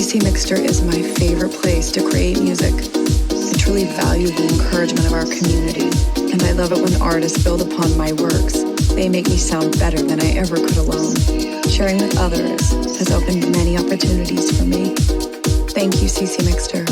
CC Mixter is my favorite place to create music. I truly value the encouragement of our community, and I love it when artists build upon my works. They make me sound better than I ever could alone. Sharing with others has opened many opportunities for me. Thank you, CC Mixter.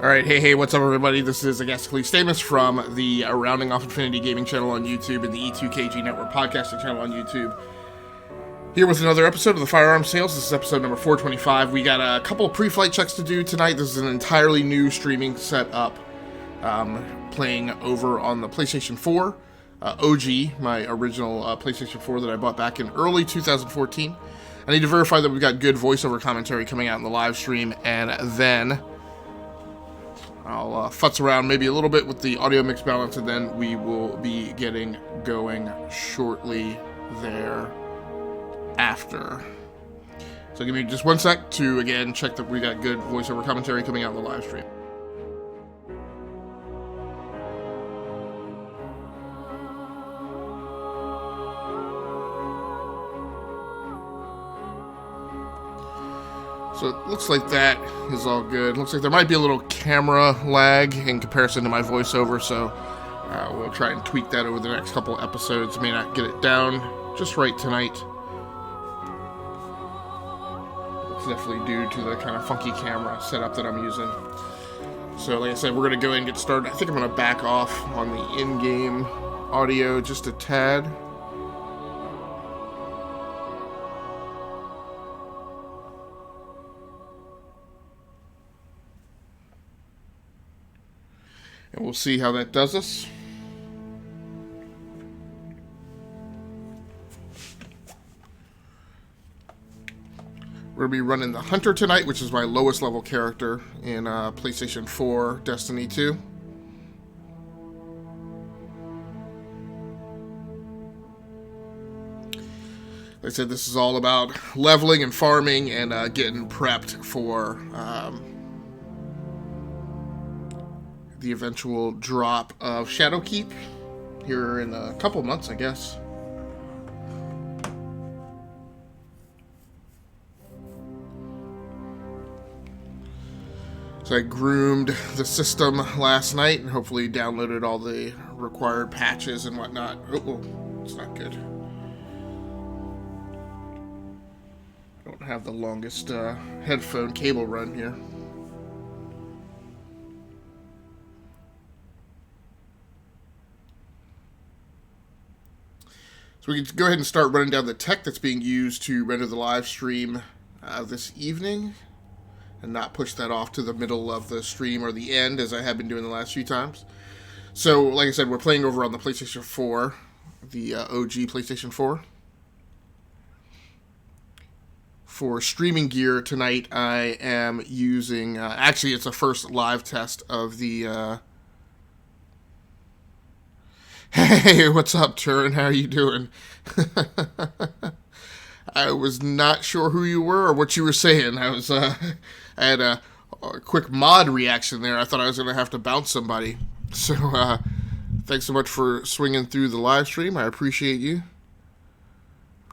Alright, hey, what's up everybody? This is Agastically Stamus from the Rounding Off Infinity Gaming channel on YouTube and the E2KG Network podcasting channel on YouTube. Here with another episode of the Firearms Sales. This is episode number 425. We got a couple of pre-flight checks to do tonight. This is an entirely new streaming setup. Playing over on the PlayStation 4. OG, my original PlayStation 4 that I bought back in early 2014. I need to verify that we've got good voiceover commentary coming out in the live stream, and then I'll futz around maybe a little bit with the audio mix balance, and then we will be getting going shortly thereafter. So give me just one sec to, again, check that we got good voiceover commentary coming out in the live stream. So it looks like that is all good. Looks like there might be a little camera lag in comparison to my voiceover, so we'll try and tweak that over the next couple episodes. May not get it down just right tonight. It's definitely due to the kind of funky camera setup that I'm using. So like I said, we're going to go ahead and get started. I think I'm going to back off on the in-game audio just a tad. And we'll see how that does us. We're going to be running the Hunter tonight, which is my lowest level character in PlayStation 4 Destiny 2. Like I said, this is all about leveling and farming and getting prepped for the eventual drop of Shadowkeep here in a couple months, I guess. So I groomed the system last night and hopefully downloaded all the required patches and whatnot. Oh, it's not good. I don't have the longest headphone cable run here. So we can go ahead and start running down the tech that's being used to render the live stream this evening, and not push that off to the middle of the stream or the end, as I have been doing the last few times. So, like I said, we're playing over on the PlayStation 4, the OG PlayStation 4. For streaming gear tonight, I am using, actually it's a first live test of the Hey, what's up, Turin? How are you doing? I was not sure who you were or what you were saying. I had a quick mod reaction there. I thought I was going to have to bounce somebody. So, thanks so much for swinging through the live stream. I appreciate you.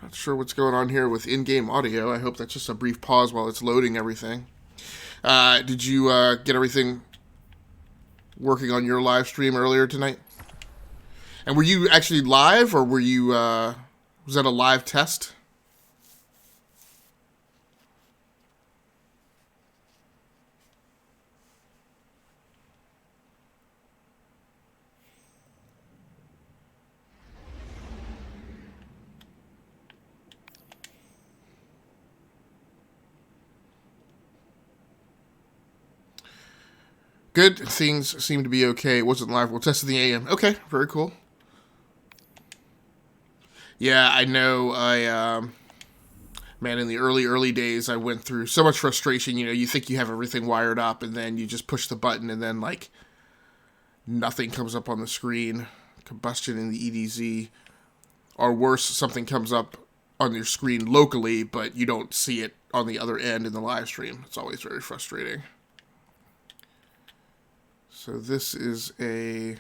Not sure what's going on here with in-game audio. I hope that's just a brief pause while it's loading everything. Did you get everything working on your live stream earlier tonight? And were you actually live, or were you, was that a live test? Good. Things seem to be okay. It wasn't live. We'll test in the AM. Okay, very cool. Yeah, I know. Man, in the early days, I went through so much frustration. You know, you think you have everything wired up, and then you just push the button, and then, like, nothing comes up on the screen. Combustion in the EDZ. Or worse, something comes up on your screen locally, but you don't see it on the other end in the live stream. It's always very frustrating. So this is a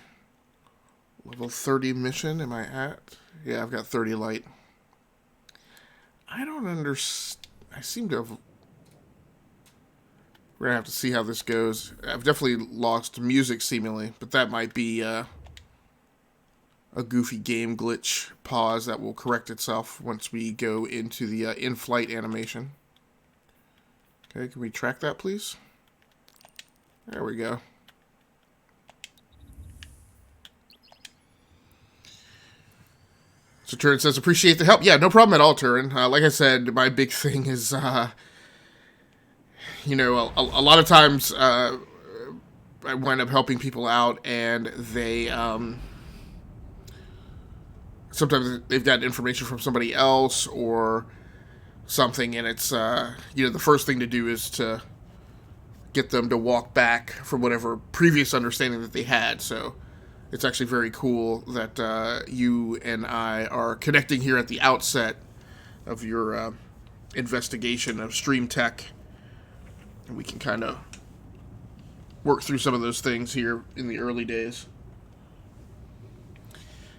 level 30 mission. Am I at? Yeah, I've got 30 light. I don't understand. I seem to have... We're going to have to see how this goes. I've definitely lost music, seemingly, but that might be a goofy game glitch pause that will correct itself once we go into the in-flight animation. Okay, can we track that, please? There we go. So Turin says, appreciate the help. Yeah, no problem at all, Turin. Like I said, my big thing is, you know, a lot of times I wind up helping people out, and they sometimes they've got information from somebody else or something, and it's, you know, the first thing to do is to get them to walk back from whatever previous understanding that they had. So it's actually very cool that you and I are connecting here at the outset of your investigation of Stream Tech. And we can kind of work through some of those things here in the early days.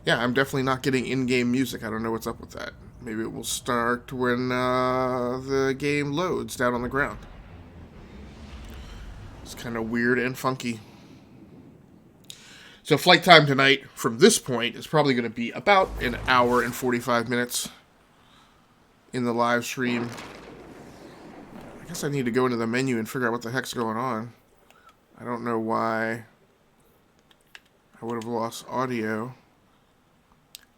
Yeah, I'm definitely not getting in-game music. I don't know what's up with that. Maybe it will start when the game loads down on the ground. It's kind of weird and funky. So flight time tonight from this point is probably going to be about an hour and 45 minutes in the live stream. I guess I need to go into the menu and figure out what the heck's going on. I don't know why I would have lost audio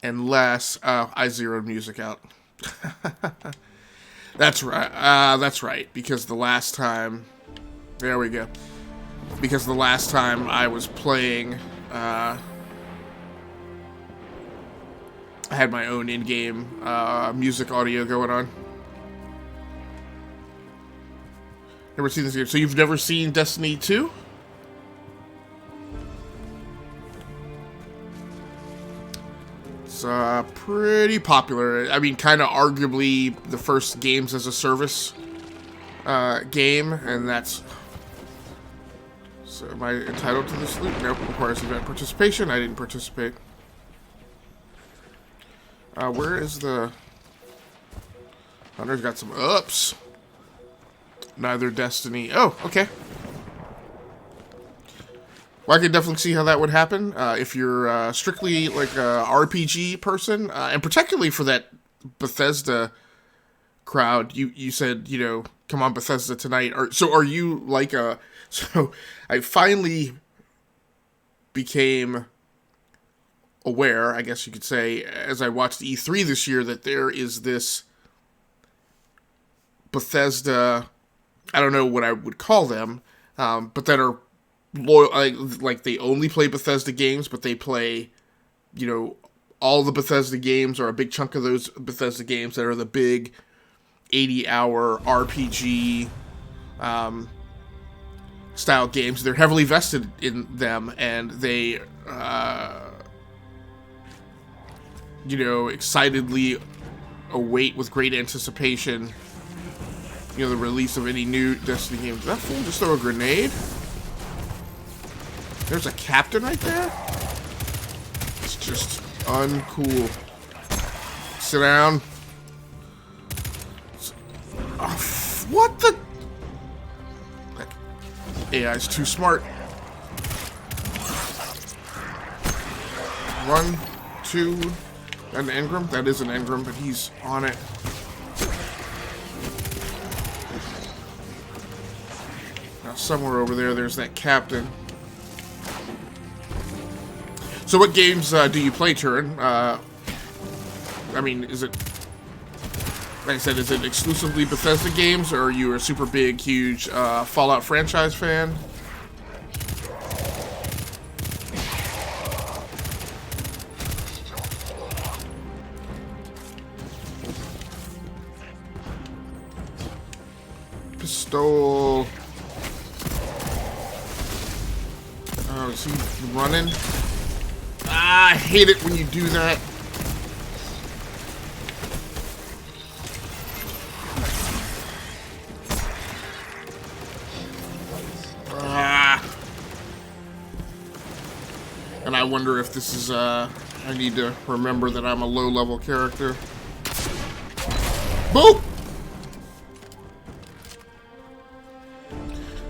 unless I zeroed music out. That's right. That's right. Because the last time, there we go. Because the last time I was playing, I had my own in-game music audio going on. Never seen this game. So you've never seen Destiny 2? It's pretty popular. I mean, kind of arguably the first games as a service game, and that's... So am I entitled to this loot? Nope. Requires event participation. I didn't participate. Where is the... Hunter's got some ups. Neither Destiny. Oh, okay. Well, I can definitely see how that would happen. If you're strictly like a RPG person, and particularly for that Bethesda crowd, you said, you know, come on Bethesda tonight. So are you like a... So I finally became aware, I guess you could say, as I watched E3 this year, that there is this Bethesda, I don't know what I would call them, but that are loyal, like they only play Bethesda games, but they play, you know, all the Bethesda games, or a big chunk of those Bethesda games that are the big 80-hour RPG style games. They're heavily vested in them, and they, you know, excitedly await with great anticipation, you know, the release of any new Destiny game. Did that fool just throw a grenade? There's a captain right there? It's just uncool. Sit down. Oh, what the? That AI's too smart. 1, 2, an engram? That is an engram, but he's on it. Now somewhere over there, there's that captain. So what games do you play, Turin? I mean, is it, like I said, is it exclusively Bethesda games, or are you a super big, huge Fallout franchise fan? Pistol. Oh, is he running? Ah, I hate it when you do that. Ah. And I wonder if this is, I need to remember that I'm a low-level character. Boop!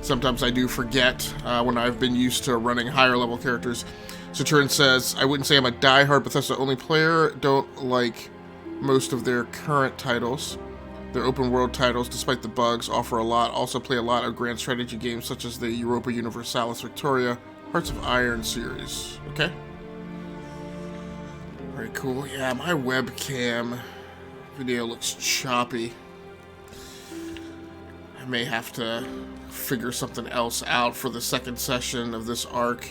Sometimes I do forget when I've been used to running higher-level characters. So Turin says, I wouldn't say I'm a die-hard Bethesda-only player. Don't like most of their current titles. Their open world titles, despite the bugs, offer a lot. Also play a lot of grand strategy games such as the Europa Universalis Victoria, Hearts of Iron series. Okay. Very cool. Yeah, my webcam video looks choppy. I may have to figure something else out for the second session of this arc.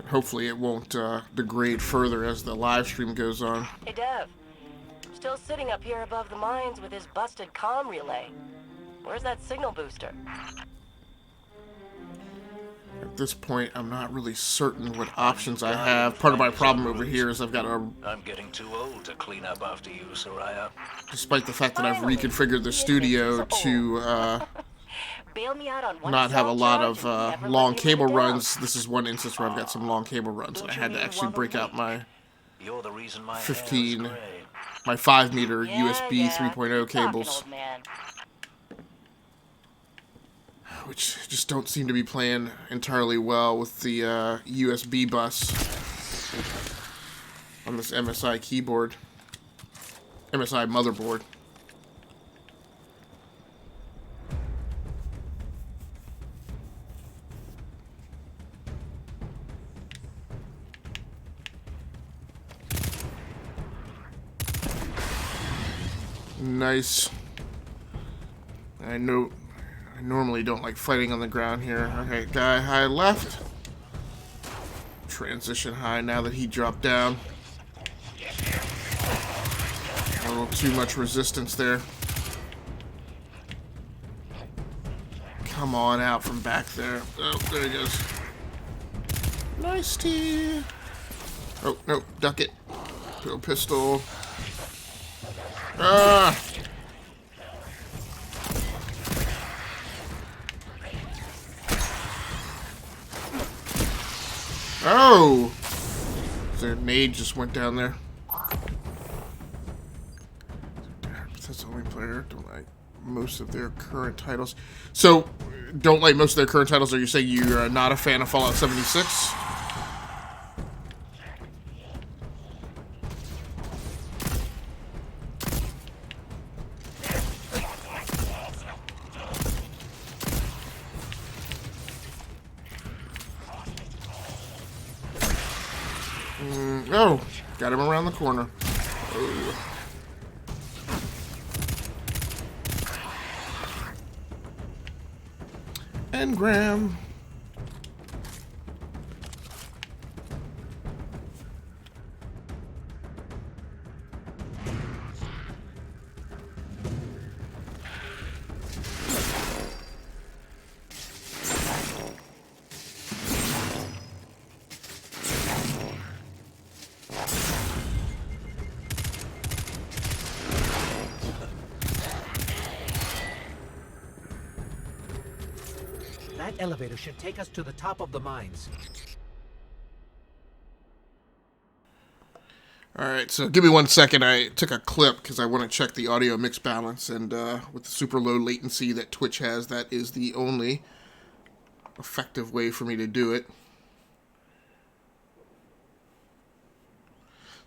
Hopefully it won't degrade further as the live stream goes on. Hey Dev, still sitting up here above the mines with his busted comm relay. Where's that signal booster? At this point, I'm not really certain what options I have. Part of my problem over here is I've got a... I'm getting too old to clean up after you, Soraya. Despite the fact that I've reconfigured the studio to Bail me out on one not have a lot of never long let me cable live it down. runs. This is one instance where I've got some long cable runs, and I had to actually break out my You're the reason my 15, hair is gray. my 5 meter Yeah, USB yeah. 3.0 Keep talking, cables, old man. which just don't seem to be playing entirely well with the USB bus on this MSI keyboard, MSI motherboard. Nice. I normally don't like fighting on the ground here. Okay, guy high left. Transition high now that he dropped down. A little too much resistance there. Come on out from back there. Oh, there he goes. Nice tee. Oh, no, duck it. Throw pistol. Ah! Oh! Their nade just went down there. That's the only player. Don't like most of their current titles. So, don't like most of their current titles. Are you saying you're not a fan of Fallout 76? Oh, got him around the corner. Oh. Engram. That elevator should take us to the top of the mines. Alright, so give me 1 second. I took a clip because I want to check the audio mix balance, and with the super low latency that Twitch has, that is the only effective way for me to do it.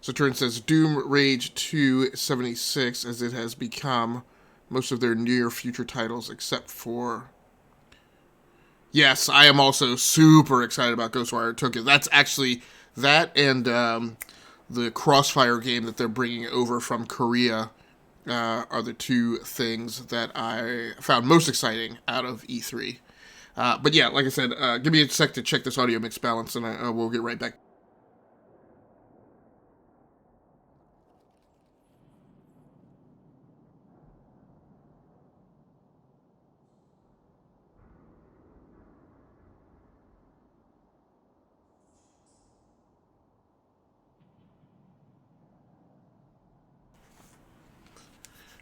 So Turn says Doom Rage 276, as it has become most of their near future titles except for... Yes, I am also super excited about Ghostwire Tokyo. That's actually, that and the Crossfire game that they're bringing over from Korea are the two things that I found most exciting out of E3. But yeah, like I said, give me a sec to check this audio mix balance, and we'll get right back.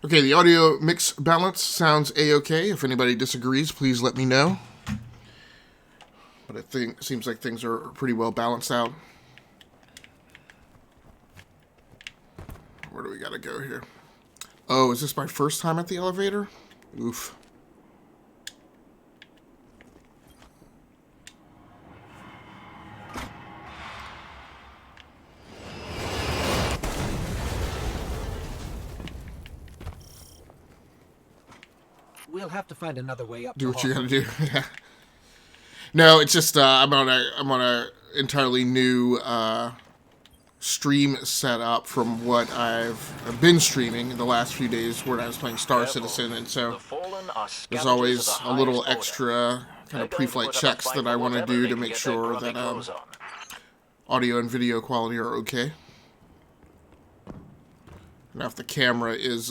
Okay, the audio mix balance sounds A-okay. If anybody disagrees, please let me know. But it seems like things are pretty well balanced out. Where do we gotta go here? Oh, is this my first time at the elevator? Oof. We'll have to find another way up. Do what you gotta do. Yeah. No, it's just I'm on a entirely new stream setup from what I've been streaming in the last few days, where I was playing Star Citizen, and so there's always a little extra kind of pre-flight checks that I want to do to make sure that audio and video quality are okay. Now, if the camera is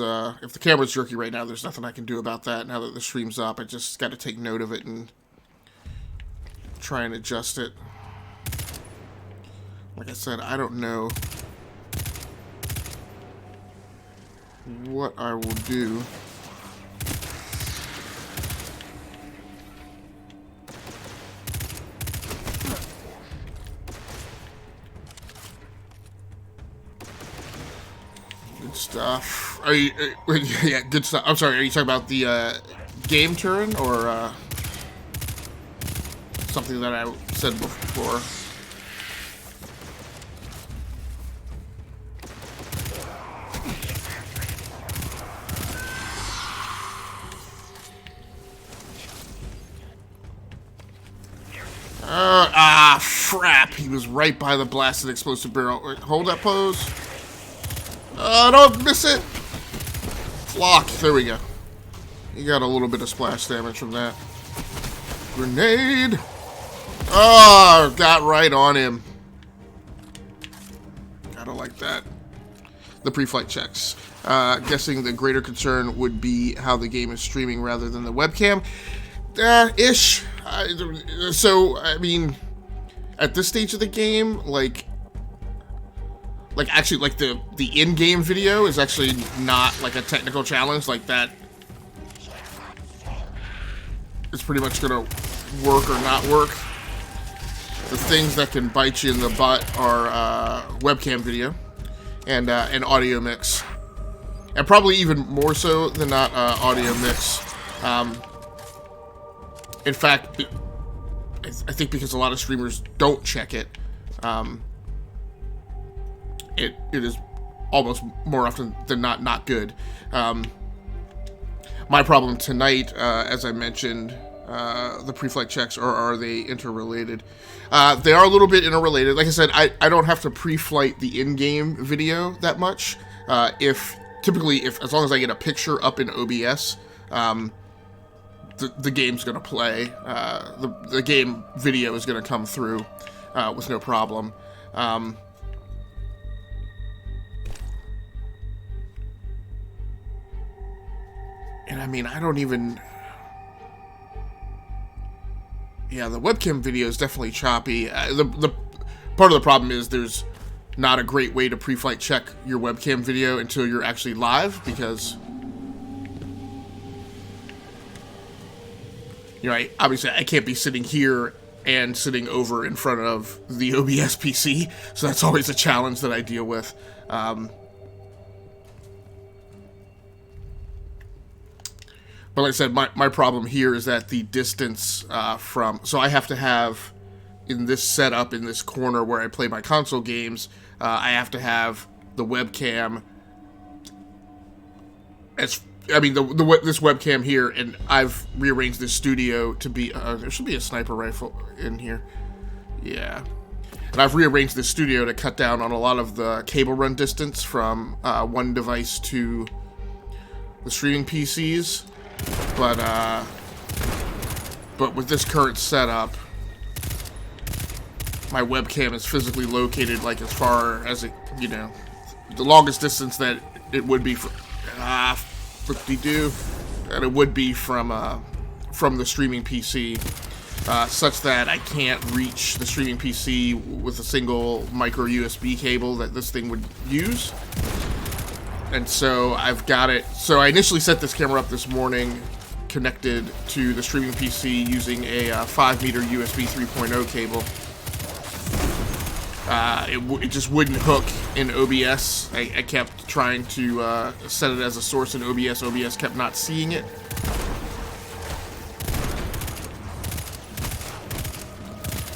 jerky right now, there's nothing I can do about that. Now that the stream's up, I just got to take note of it and try and adjust it. Like I said, I don't know what I will do. Good stuff. Are you? Yeah, good stuff. I'm sorry. Are you talking about the game turn or something that I said before? Frap! He was right by the blasted explosive barrel. Wait, hold that pose. Don't miss it! Flock. There we go. You got a little bit of splash damage from that. Grenade! Oh, got right on him. Gotta like that. The pre-flight checks. Guessing the greater concern would be how the game is streaming rather than the webcam. Ish. So, I mean, at this stage of the game, like actually, like the in-game video is actually not like a technical challenge like that. It's pretty much gonna work or not work. The things that can bite you in the butt are webcam video and audio mix, and probably even more so than not audio mix. In fact, I think because a lot of streamers don't check it, it is almost more often than not good. My problem tonight, as I mentioned, the pre-flight checks, or are they interrelated? They are a little bit interrelated. Like I said, I don't have to pre-flight the in-game video that much. Typically, as long as I get a picture up in OBS, the game's going to play. The game video is going to come through with no problem. And I mean, I don't even... Yeah, the webcam video is definitely choppy. The part of the problem is there's not a great way to pre-flight check your webcam video until you're actually live, because... You know, obviously I can't be sitting here and sitting over in front of the OBS PC, so that's always a challenge that I deal with. But like I said, my problem here is that the distance so I have to have, in this setup, in this corner where I play my console games, I have to have the webcam this webcam here, and I've rearranged this studio to be, there should be a sniper rifle in here. Yeah. And I've rearranged this studio to cut down on a lot of the cable run distance from one device to the streaming PCs. But with this current setup, my webcam is physically located like as far as it, you know, the longest distance that it would be from, that it would be from the streaming PC, such that I can't reach the streaming PC with a single micro USB cable that this thing would use. And so I've got it. So I initially set this camera up this morning, connected to the streaming PC using a 5-meter USB 3.0 cable. It just wouldn't hook in OBS. I kept trying to set it as a source in OBS. OBS kept not seeing it.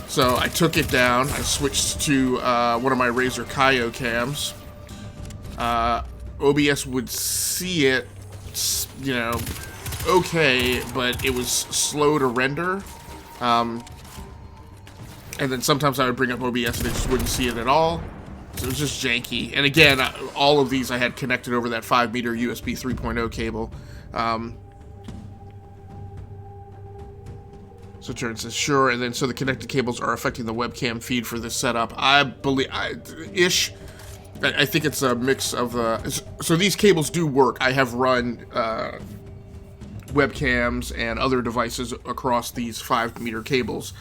So I took it down. I switched to one of my Razer Kaio cams. OBS would see it, you know, okay, but it was slow to render. And then sometimes I would bring up OBS and I just wouldn't see it at all. So it was just janky. And again, all of these I had connected over that 5-meter USB 3.0 cable. So Turn says, sure. And then, so the connected cables are affecting the webcam feed for this setup. I believe, I think it's a mix of, so these cables do work. I have run webcams and other devices across these 5-meter cables.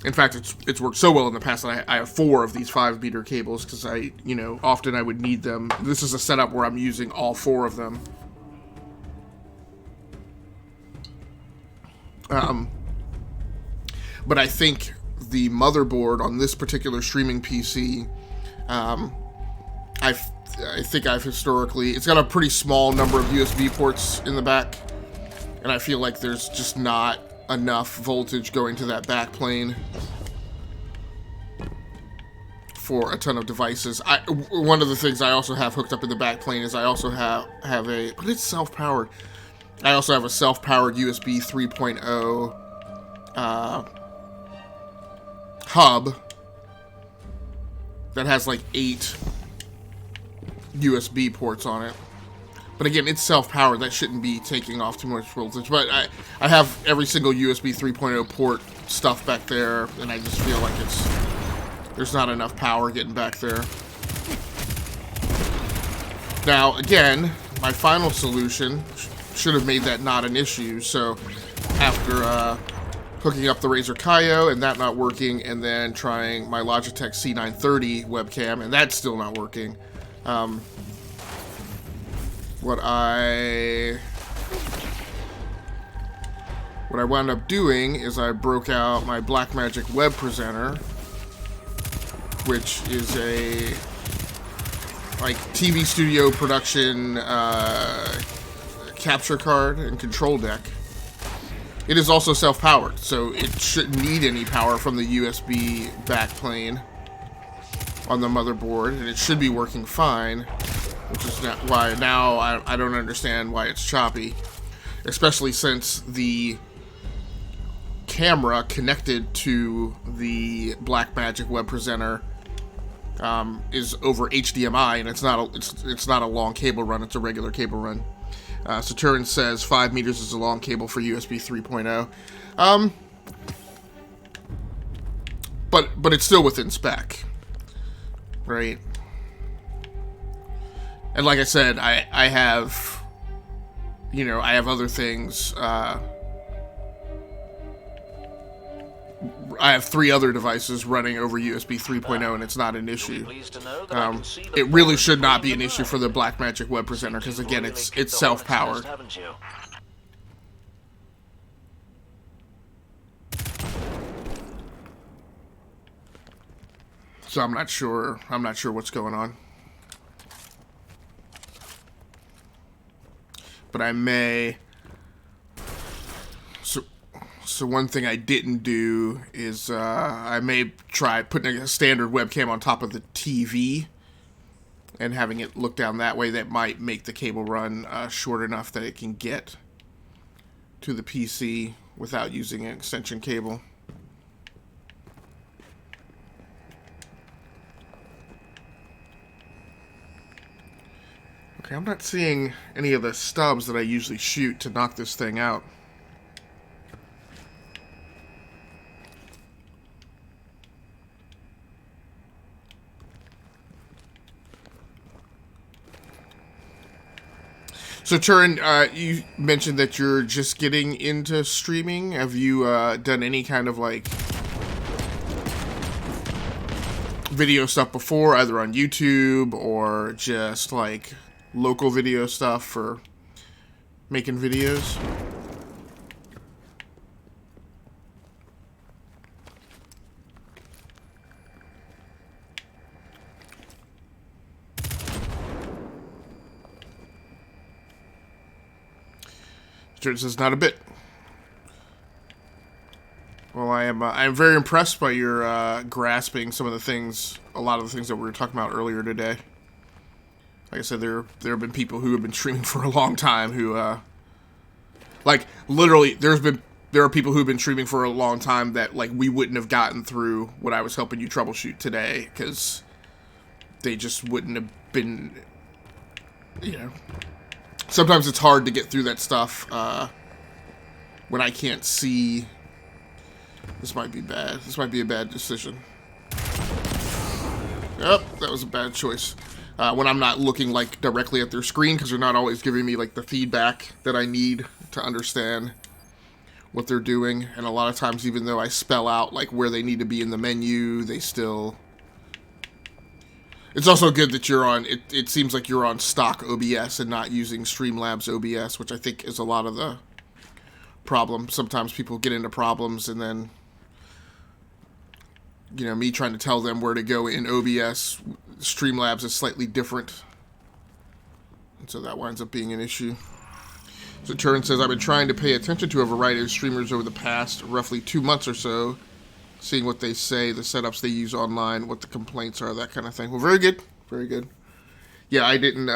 In fact, it's worked so well in the past that I have 4 of these 5-meter cables because often I would need them. This is a setup where I'm using all 4 of them. But I think the motherboard on this particular streaming PC, I think I've historically, it's got a pretty small number of USB ports in the back, and I feel like there's just not enough voltage going to that back plane for a ton of devices. One of the things I also have hooked up in the back plane is I also have a, but it's self-powered. I also have a self-powered USB 3.0 hub that has like 8 USB ports on it. But again, it's self-powered. That shouldn't be taking off too much voltage. But I have every single USB 3.0 port stuff back there, and I just feel like there's not enough power getting back there. Now, again, my final solution should have made that not an issue. So after hooking up the Razer Kaio and that not working, and then trying my Logitech C930 webcam, and that's still not working, what I wound up doing is I broke out my Blackmagic Web Presenter, which is a like TV studio production capture card and control deck. It is also self-powered, so it shouldn't need any power from the USB backplane on the motherboard, and it should be working fine, which is why now I don't understand why it's choppy, especially since the camera connected to the Blackmagic Web Presenter is over HDMI, and it's not a long cable run, it's a regular cable run. Saturn says 5 meters is a long cable for USB 3.0. But it's still within spec, right? And like I said, I have, I have other things. I have 3 other devices running over USB 3.0, and it's not an issue. It really should not be an issue for the Blackmagic Web Presenter, because again, it's self-powered. So I'm not sure what's going on. But I may. So one thing I didn't do is I may try putting a standard webcam on top of the TV and having it look down that way. That might make the cable run short enough that it can get to the PC without using an extension cable. Okay, I'm not seeing any of the stubs that I usually shoot to knock this thing out. So, Turin, you mentioned that you're just getting into streaming. Have you done any kind of, like, video stuff before, either on YouTube or just, like, local video stuff for making videos? It says not a bit. Well, I am very impressed by your grasping some of the things, a lot of the things that we were talking about earlier today. Like I said, there have been people who have been streaming for a long time who Like, literally, there are people who've been streaming for a long time that, like, we wouldn't have gotten through what I was helping you troubleshoot today, because they just wouldn't have been, you know. Sometimes it's hard to get through that stuff when I can't see. This might be bad. This might be a bad decision. Yep, that was a bad choice. When I'm not looking, like, directly at their screen, because they're not always giving me, like, the feedback that I need to understand what they're doing. And a lot of times, even though I spell out, like, where they need to be in the menu, they still... It's also good that you're on... It seems like you're on stock OBS and not using Streamlabs OBS, which I think is a lot of the problem. Sometimes people get into problems and then... You know, me trying to tell them where to go in OBS, Streamlabs is slightly different. And so that winds up being an issue. So Turin says, I've been trying to pay attention to a variety of streamers over the past roughly 2 months or so, seeing what they say, the setups they use online, what the complaints are, that kind of thing. Well, very good. Very good. Yeah, I didn't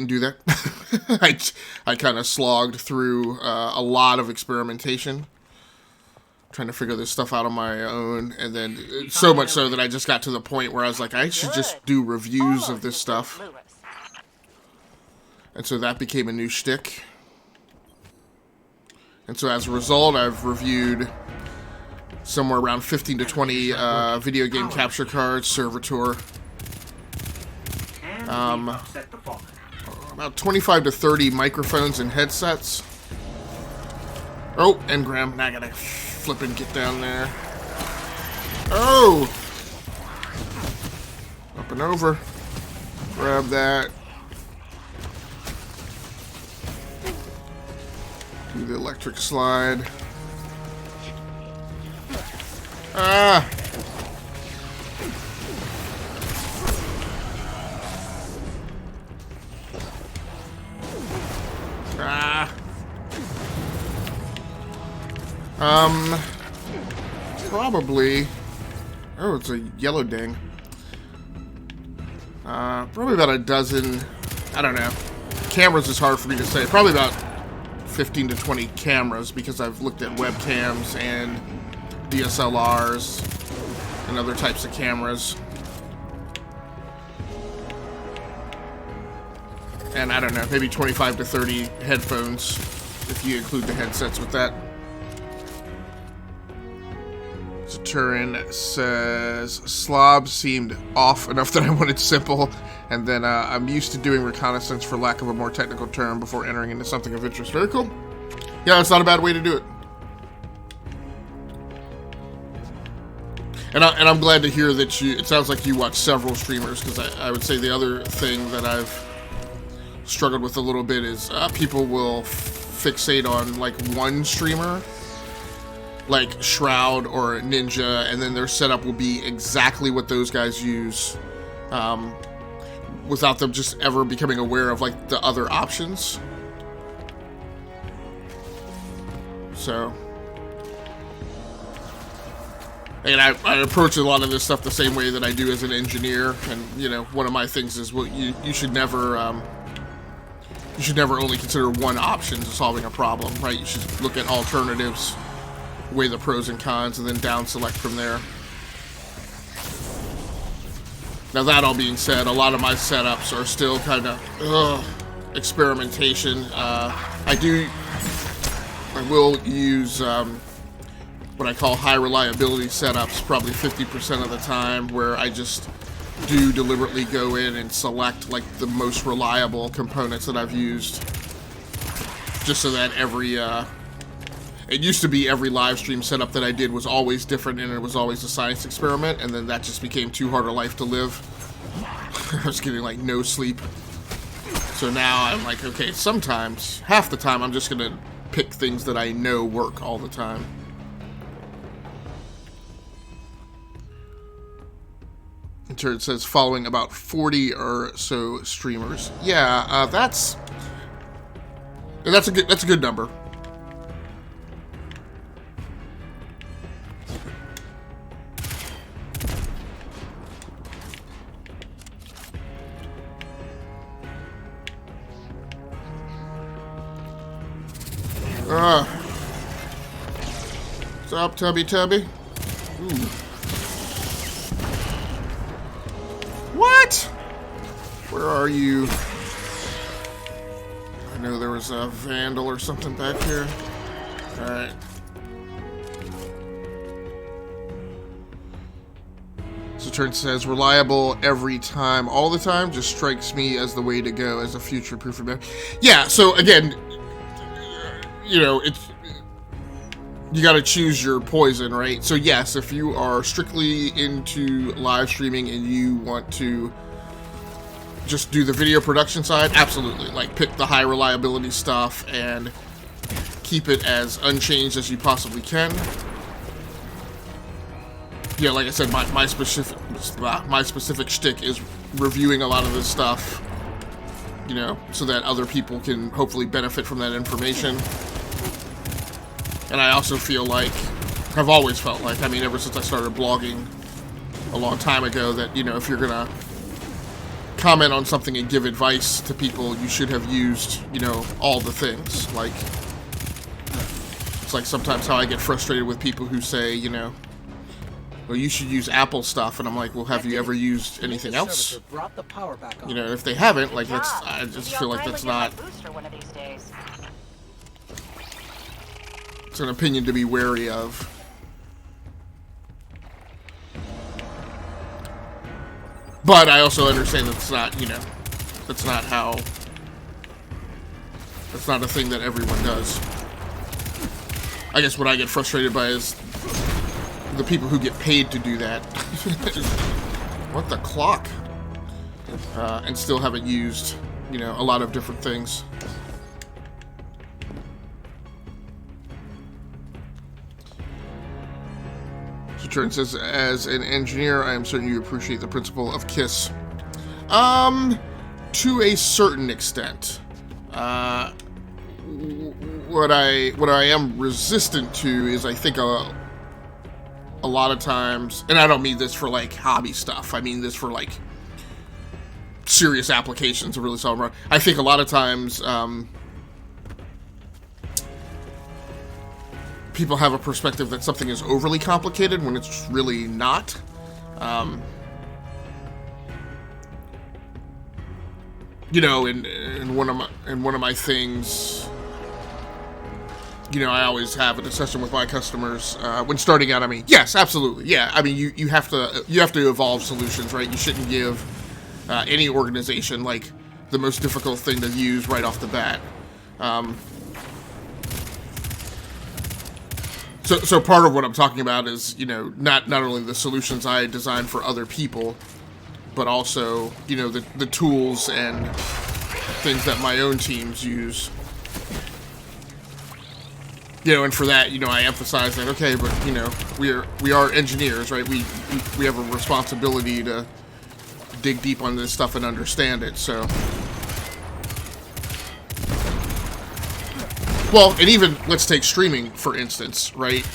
do that. I kind of slogged through a lot of experimentation, trying to figure this stuff out on my own, and then so much so that I just got to the point where I was like, I should just do reviews of this stuff. And so that became a new shtick. And so as a result, I've reviewed somewhere around 15 to 20 video game capture cards, Servitor. About 25 to 30 microphones and headsets. Oh, engram. Now I gotta flip and get down there. Oh! Up and over. Grab that. Do the electric slide. Ah! Probably. Oh, it's a yellow ding. Probably about a dozen. I don't know. Cameras is hard for me to say. Probably about 15 to 20 cameras because I've looked at webcams and DSLRs and other types of cameras. And I don't know, maybe 25 to 30 headphones if you include the headsets with that. So Turin says, Slob seemed off enough that I wanted simple, and then I'm used to doing reconnaissance, for lack of a more technical term, before entering into something of interest. Very cool. Yeah, it's not a bad way to do it. And I'm glad to hear that it sounds like you watch several streamers, because I would say the other thing that I've struggled with a little bit is people will fixate on like one streamer, like Shroud or Ninja, and then their setup will be exactly what those guys use, without them just ever becoming aware of like the other options. So, and I approach a lot of this stuff the same way that I do as an engineer, and you know, one of my things is, well, you should never only consider one option to solving a problem, right? You should look at alternatives, weigh the pros and cons, and then down select from there. Now that all being said, a lot of my setups are still kind of experimentation. I will use what I call high reliability setups probably 50% of the time, where I just do deliberately go in and select like the most reliable components that I've used, just so that it used to be every live stream setup that I did was always different and it was always a science experiment, and then that just became too hard a life to live. I was getting like no sleep. So now I'm like, okay, sometimes, half the time, I'm just gonna pick things that I know work all the time. It says following about 40 or so streamers. Yeah, that's a good number. What's up, Tubby Tubby? Ooh. What? Where are you? I know there was a vandal or something back here. Alright. So Trent says, reliable every time, all the time, just strikes me as the way to go as a future-proof event. Yeah, so again, you know, you gotta choose your poison, right? So yes, if you are strictly into live streaming and you want to just do the video production side, absolutely. Like, pick the high reliability stuff and keep it as unchanged as you possibly can. Yeah, like I said, my specific shtick is reviewing a lot of this stuff, you know, so that other people can hopefully benefit from that information. And I also feel like, I've always felt like, I mean, ever since I started blogging a long time ago, that, you know, if you're gonna comment on something and give advice to people, you should have used, you know, all the things. Like, it's like sometimes how I get frustrated with people who say, you know, well, you should use Apple stuff, and I'm like, well, have you ever used anything else? You know, if they haven't, like, that's, I just feel like that's not, it's an opinion to be wary of. But I also understand that it's not, you know, that's not how, that's not a thing that everyone does. I guess what I get frustrated by is the people who get paid to do that. What the clock? And still haven't used, you know, a lot of different things. So Trent says, as an engineer, I am certain you appreciate the principle of KISS. To a certain extent. What I am resistant to is, I think, a lot of times, and I don't mean this for like hobby stuff, I mean this for like serious applications of really solving problems. I think a lot of times people have a perspective that something is overly complicated when it's really not. You know, and one of my things, you know, I always have a discussion with my customers when starting out. I mean, yes, absolutely, yeah. I mean, you have to evolve solutions, right? You shouldn't give any organization like the most difficult thing to use right off the bat. So part of what I'm talking about is, you know, not only the solutions I design for other people, but also, you know, the tools and things that my own teams use. You know, and for that, you know, I emphasize that, okay, but, you know, we are engineers, right? We have a responsibility to dig deep on this stuff and understand it, so. Well, and even, let's take streaming, for instance, right?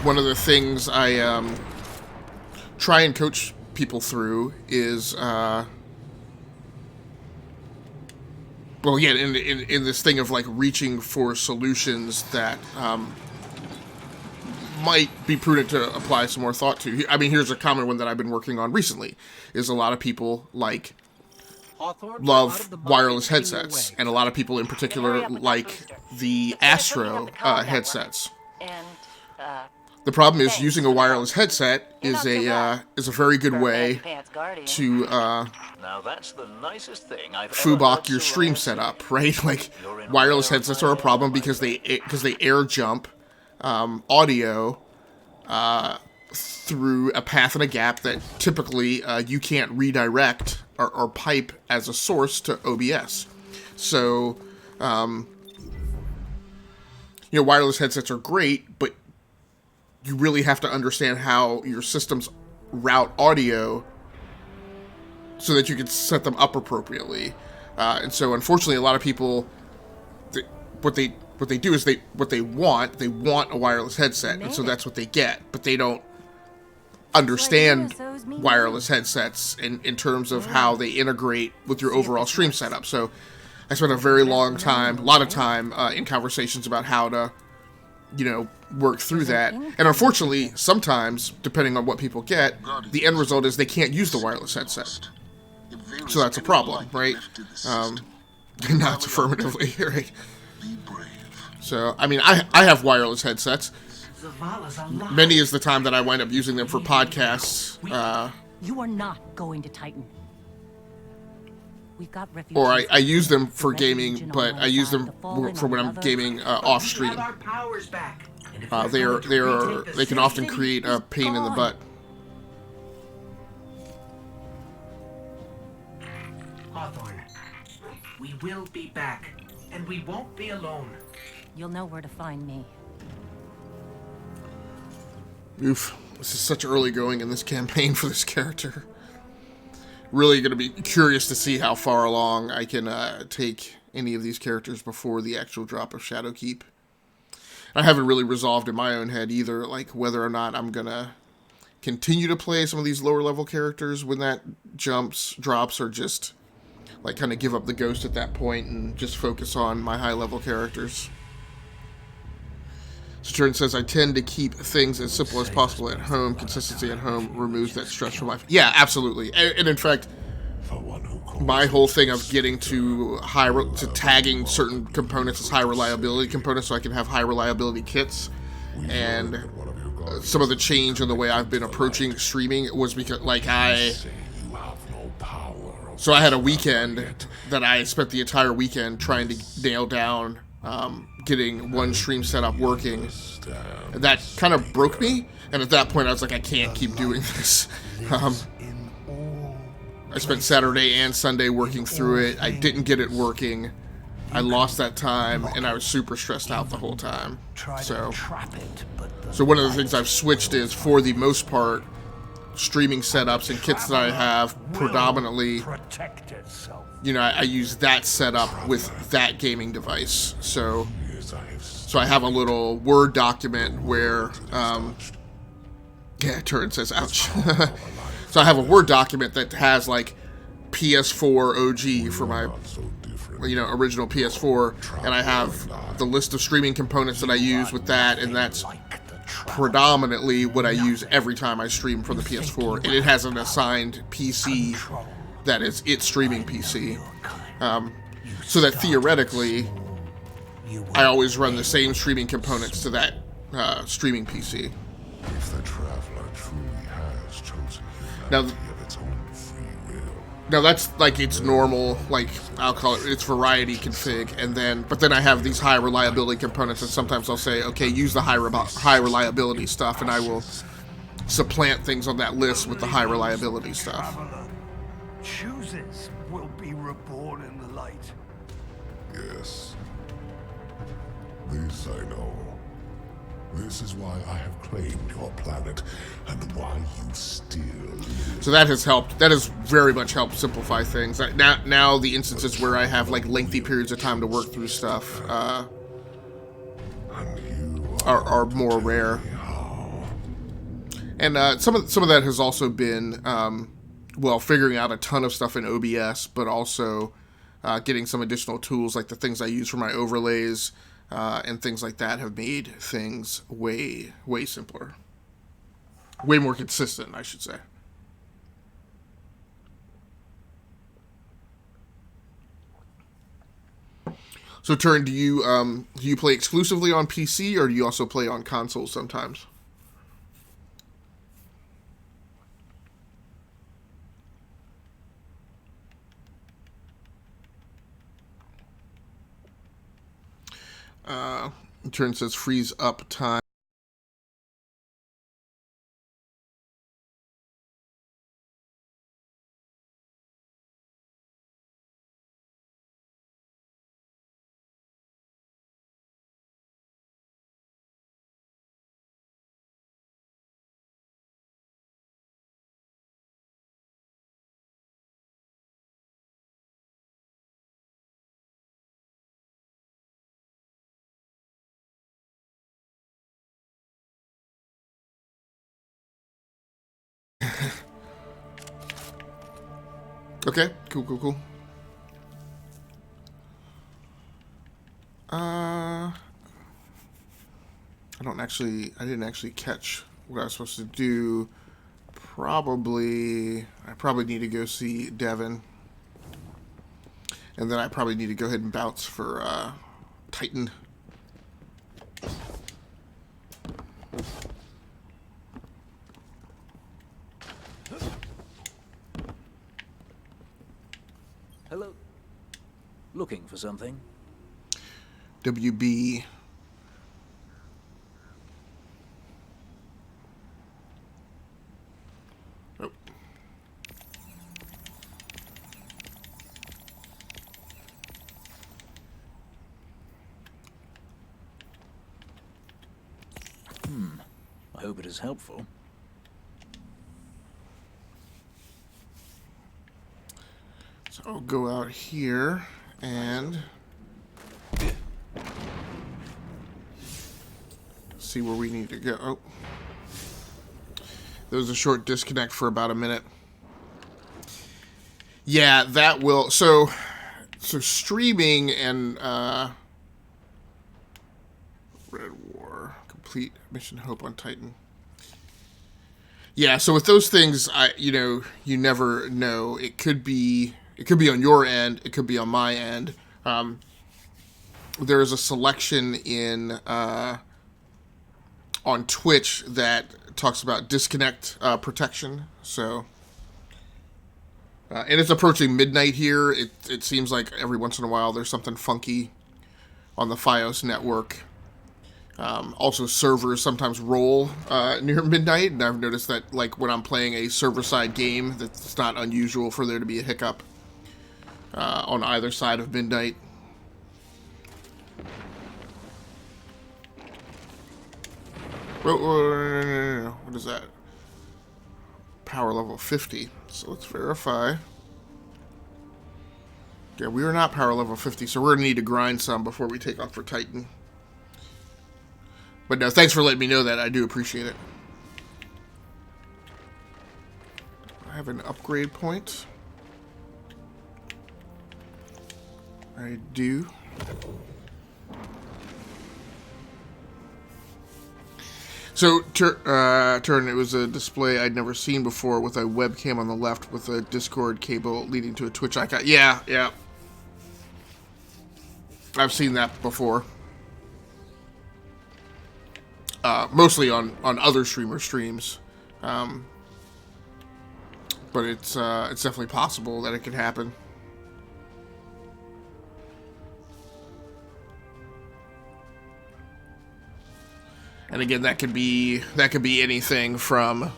One of the things I try and coach people through is, well, again, in this thing of like reaching for solutions that might be prudent to apply some more thought to. I mean, here's a common one that I've been working on recently, is a lot of people love wireless headsets, and a lot of people in particular like the Astro headsets. The problem is using a wireless headset is a very good way to now that's the nicest thing I've FUBOC your stream setup, right? Like, wireless headsets are a problem because they air jump audio through a path and a gap that typically you can't redirect or pipe as a source to OBS. So, you know, wireless headsets are great, but you really have to understand how your systems route audio so that you can set them up appropriately. And so, unfortunately, a lot of people, what they do is they want a wireless headset, and so that's what they get. But they don't understand wireless headsets in terms of how they integrate with your overall stream setup. So, I spent a very long time, a lot of time in conversations about how to, work through that. And unfortunately, sometimes, depending on what people get, the end result is they can't use the wireless headset. So that's a problem, right? Not affirmatively, right? So, I mean, I have wireless headsets. Many is the time that I wind up using them for podcasts. You are not going to Titan. We've got Or I use them for gaming, but I use them for when I'm gaming off stream. They can often create a pain in the butt. Hawthorne, we will be back, and we won't be alone. You'll know where to find me. Oof, this is such early going in this campaign for this character. Really going to be curious to see how far along I can take any of these characters before the actual drop of Shadowkeep. I haven't really resolved in my own head either, like whether or not I'm going to continue to play some of these lower level characters when that drops, or just like kind of give up the ghost at that point and just focus on my high level characters. Saturn says, I tend to keep things as simple as possible at home. Consistency at home removes that stress from life. Yeah, absolutely. And in fact, my whole thing of getting to tagging certain components as high reliability components so I can have high reliability kits, and some of the change in the way I've been approaching streaming was because, like, so I had a weekend that I spent the entire weekend trying to nail down getting one stream setup working. And that kind of broke me, and at that point I was like, I can't keep doing this. I spent Saturday and Sunday working through it. I didn't get it working. I lost that time, and I was super stressed out the whole time. So one of the things I've switched is, for the most part, streaming setups and kits that I have predominantly, I use that setup with that gaming device. So I have a little Word document where, Turin says, ouch. So I have a Word document that has, like, PS4 OG for my, original PS4, and I have the list of streaming components that I use with that, and that's predominantly what I use every time I stream from the PS4, and it has an assigned PC that is its streaming PC, so that theoretically I always run the same streaming components to that streaming PC. If the traveler truly has chosen now that's like its normal, like, I'll call it its variety config, but then I have these high reliability components, and sometimes I'll say, okay, use the high reliability stuff, and I will supplant things on that list with the high reliability stuff. Chooses will be reborn in the light. Yes. This I know. This is why I have claimed your planet, and why you still live. So that has helped. That has very much helped simplify things. Now the instances where I have, like, lengthy periods of time to work through stuff are more rare. And some of that has also been figuring out a ton of stuff in OBS, but also getting some additional tools, like the things I use for my overlays. And things like that have made things way, way simpler. Way more consistent, I should say. So, Turin, do you play exclusively on PC, or do you also play on consoles sometimes? Turin says freeze up time. Okay, cool. I didn't actually catch what I was supposed to do. I probably need to go see Devin. And then I probably need to go ahead and bounce for Titan. Hello. Looking for something? WB. Oh. I hope it is helpful. So I'll go out here and see where we need to go. Oh. There was a short disconnect for about a minute. Yeah, that will... So streaming and... Red War. Complete Mission Hope on Titan. Yeah, so with those things, you never know. It could be on your end. It could be on my end. There is a selection on Twitch that talks about disconnect protection. So, and it's approaching midnight here. It seems like every once in a while there's something funky on the FiOS network. Also, servers sometimes roll near midnight, and I've noticed that, like, when I'm playing a server-side game, that's not unusual for there to be a hiccup on either side of midnight. What is that? Power level 50. So let's verify. Yeah, we are not power level 50, so we're going to need to grind some before we take off for Titan. But no, thanks for letting me know that. I do appreciate it. I have an upgrade point. I do. So, Turn, it was a display I'd never seen before with a webcam on the left with a Discord cable leading to a Twitch icon. Yeah. I've seen that before. Mostly on other streamer streams. But it's definitely possible that it could happen. And again, that could be anything from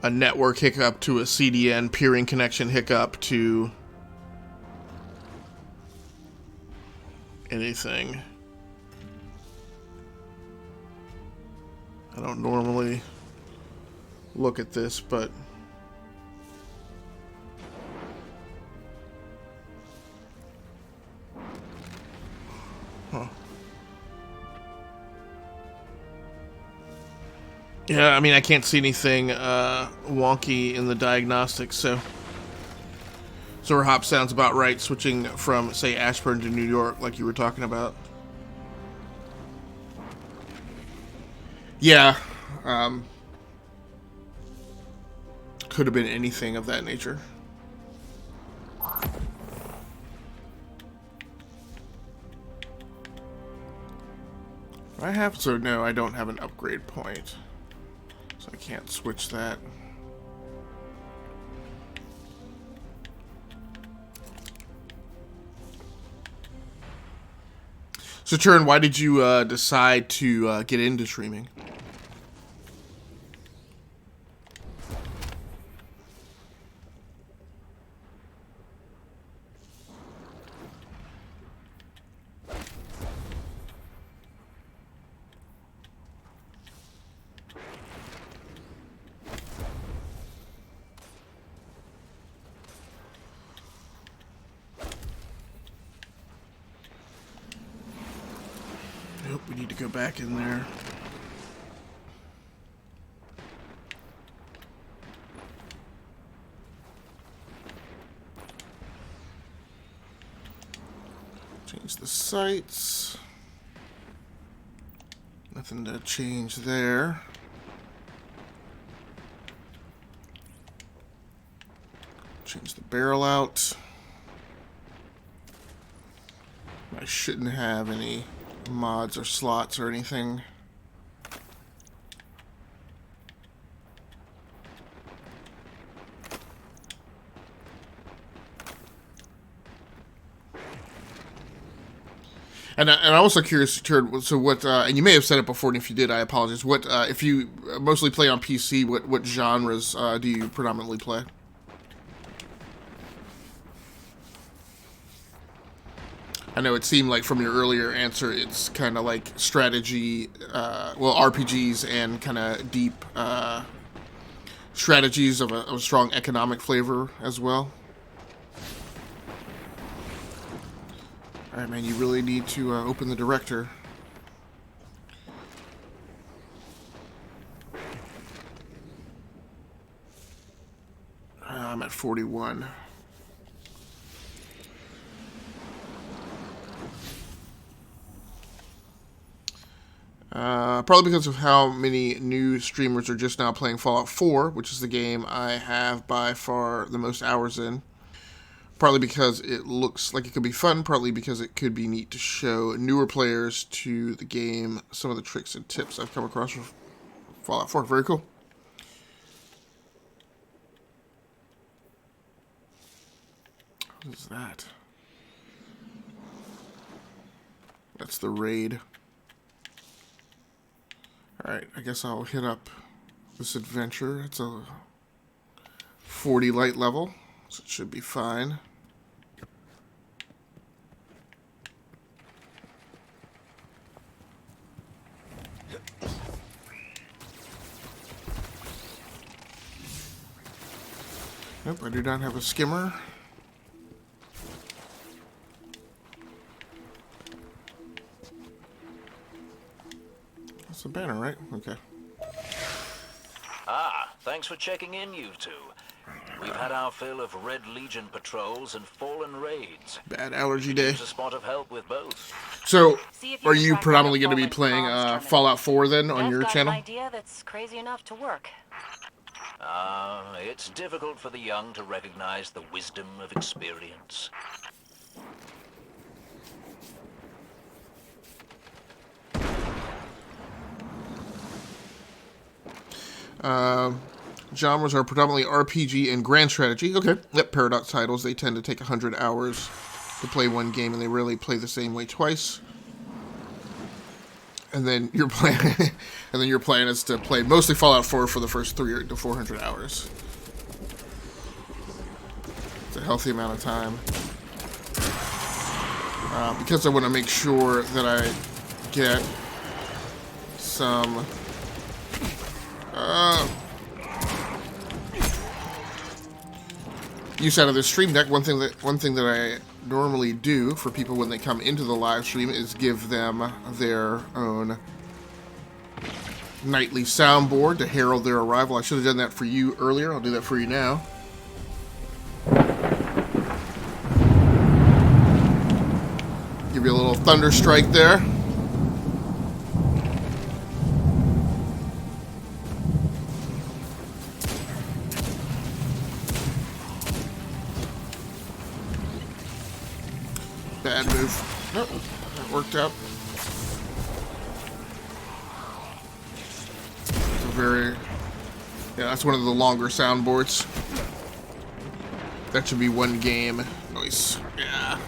a network hiccup to a CDN peering connection hiccup to anything. I don't normally look at this, but yeah, I mean, I can't see anything wonky in the diagnostics, so our hop sounds about right, switching from, say, Ashburn to New York, like you were talking about. Yeah, could have been anything of that nature. No, I don't have an upgrade point, so I can't switch that. So, Turn, why did you decide to get into streaming? Nope, we need to go back in there. Change the sights. Nothing to change there. Change the barrel out. I shouldn't have any mods or slots or anything. And I'm also curious, Turd, so what, and you may have said it before, and if you did, I apologize. What, if you mostly play on PC, what genres do you predominantly play? I know it seemed like from your earlier answer, it's kind of like strategy, well, RPGs and kind of deep strategies of a strong economic flavor as well. Alright, man, you really need to open the director. I'm at 41. Probably because of how many new streamers are just now playing Fallout 4, which is the game I have by far the most hours in. Partly because it looks like it could be fun, partly because it could be neat to show newer players to the game some of the tricks and tips I've come across with Fallout 4. Very cool. What is that? That's the raid. Alright, I guess I'll hit up this adventure. It's a 40 light level, so it should be fine. Nope, I do not have a skimmer. That's a banner, right? Okay. Ah, thanks for checking in, you two. We've had our fill of Red Legion patrols and fallen raids. Bad allergy day. There's a spot of help with both. So, are you predominantly going to be playing Fallout 4 then on your channel? An idea that's crazy enough to work. It's difficult for the young to recognize the wisdom of experience. Genres are predominantly RPG and grand strategy. Okay. Yep, Paradox titles. They tend to take 100 hours to play one game, and they rarely play the same way twice. And then your plan is to play mostly Fallout 4 for the first 300 to 400 hours. It's a healthy amount of time. Because I want to make sure that I get some use out of this stream deck. One thing that I normally do for people when they come into the live stream is give them their own nightly soundboard to herald their arrival. I should have done that for you earlier. I'll do that for you now. Give you a little thunder strike there. Bad move. Nope, that worked out. It's a very... Yeah, that's one of the longer soundboards. That should be one game. Nice. Yeah.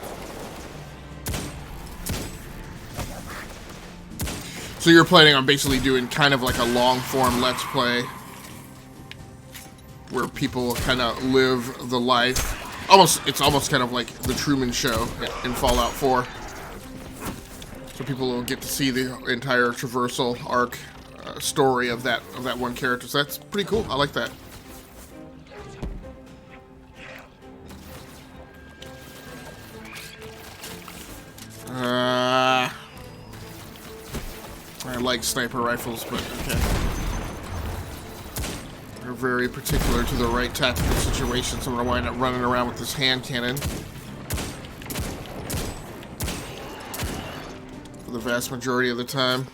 So you're planning on basically doing kind of like a long-form Let's Play where people kind of live the life. It's almost kind of like the Truman Show in Fallout 4. So people will get to see the entire traversal arc story of that one character. So that's pretty cool. I like that. I like sniper rifles, but okay. They're very particular to the right tactical situation, so I'm going to wind up running around with this hand cannon. for the vast majority of the time.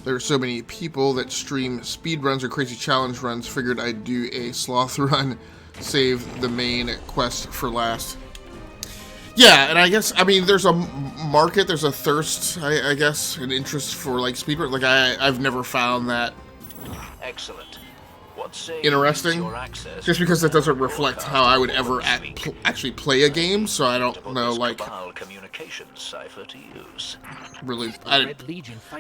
There are so many people that stream speed runs or crazy challenge runs. Figured I'd do a sloth run, save the main quest for last. Yeah, and I guess, I mean, there's a market, there's a thirst, I guess, an interest for, like, speedrun. Like, I've never found that Excellent. What say interesting, your access just because that doesn't reflect how I would ever week? actually play a game, so I don't know, This like, Cabal communications cipher to use. really, I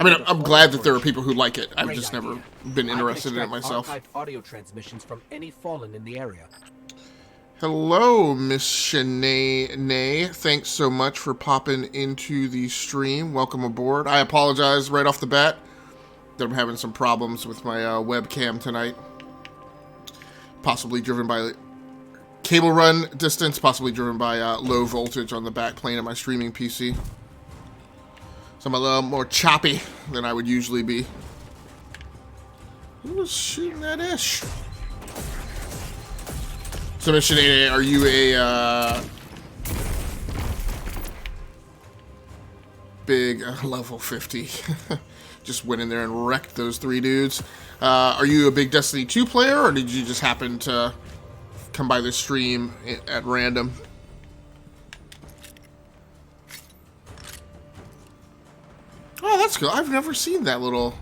mean, I'm glad that there are people who like it. I've just never been interested in it myself. Audio transmissions from any fallen in the area. Hello, Miss Shanae. Thanks so much for popping into the stream. Welcome aboard. I apologize right off the bat that I'm having some problems with my webcam tonight. Possibly driven by cable run distance, possibly driven by low voltage on the back plane of my streaming PC. So I'm a little more choppy than I would usually be. Who was shooting that ish? So, Miss Shanae, are you a big level 50? Just went in there and wrecked those 3 dudes. Are you a big Destiny 2 player, or did you just happen to come by the stream at random? Oh, that's cool. I've never seen that little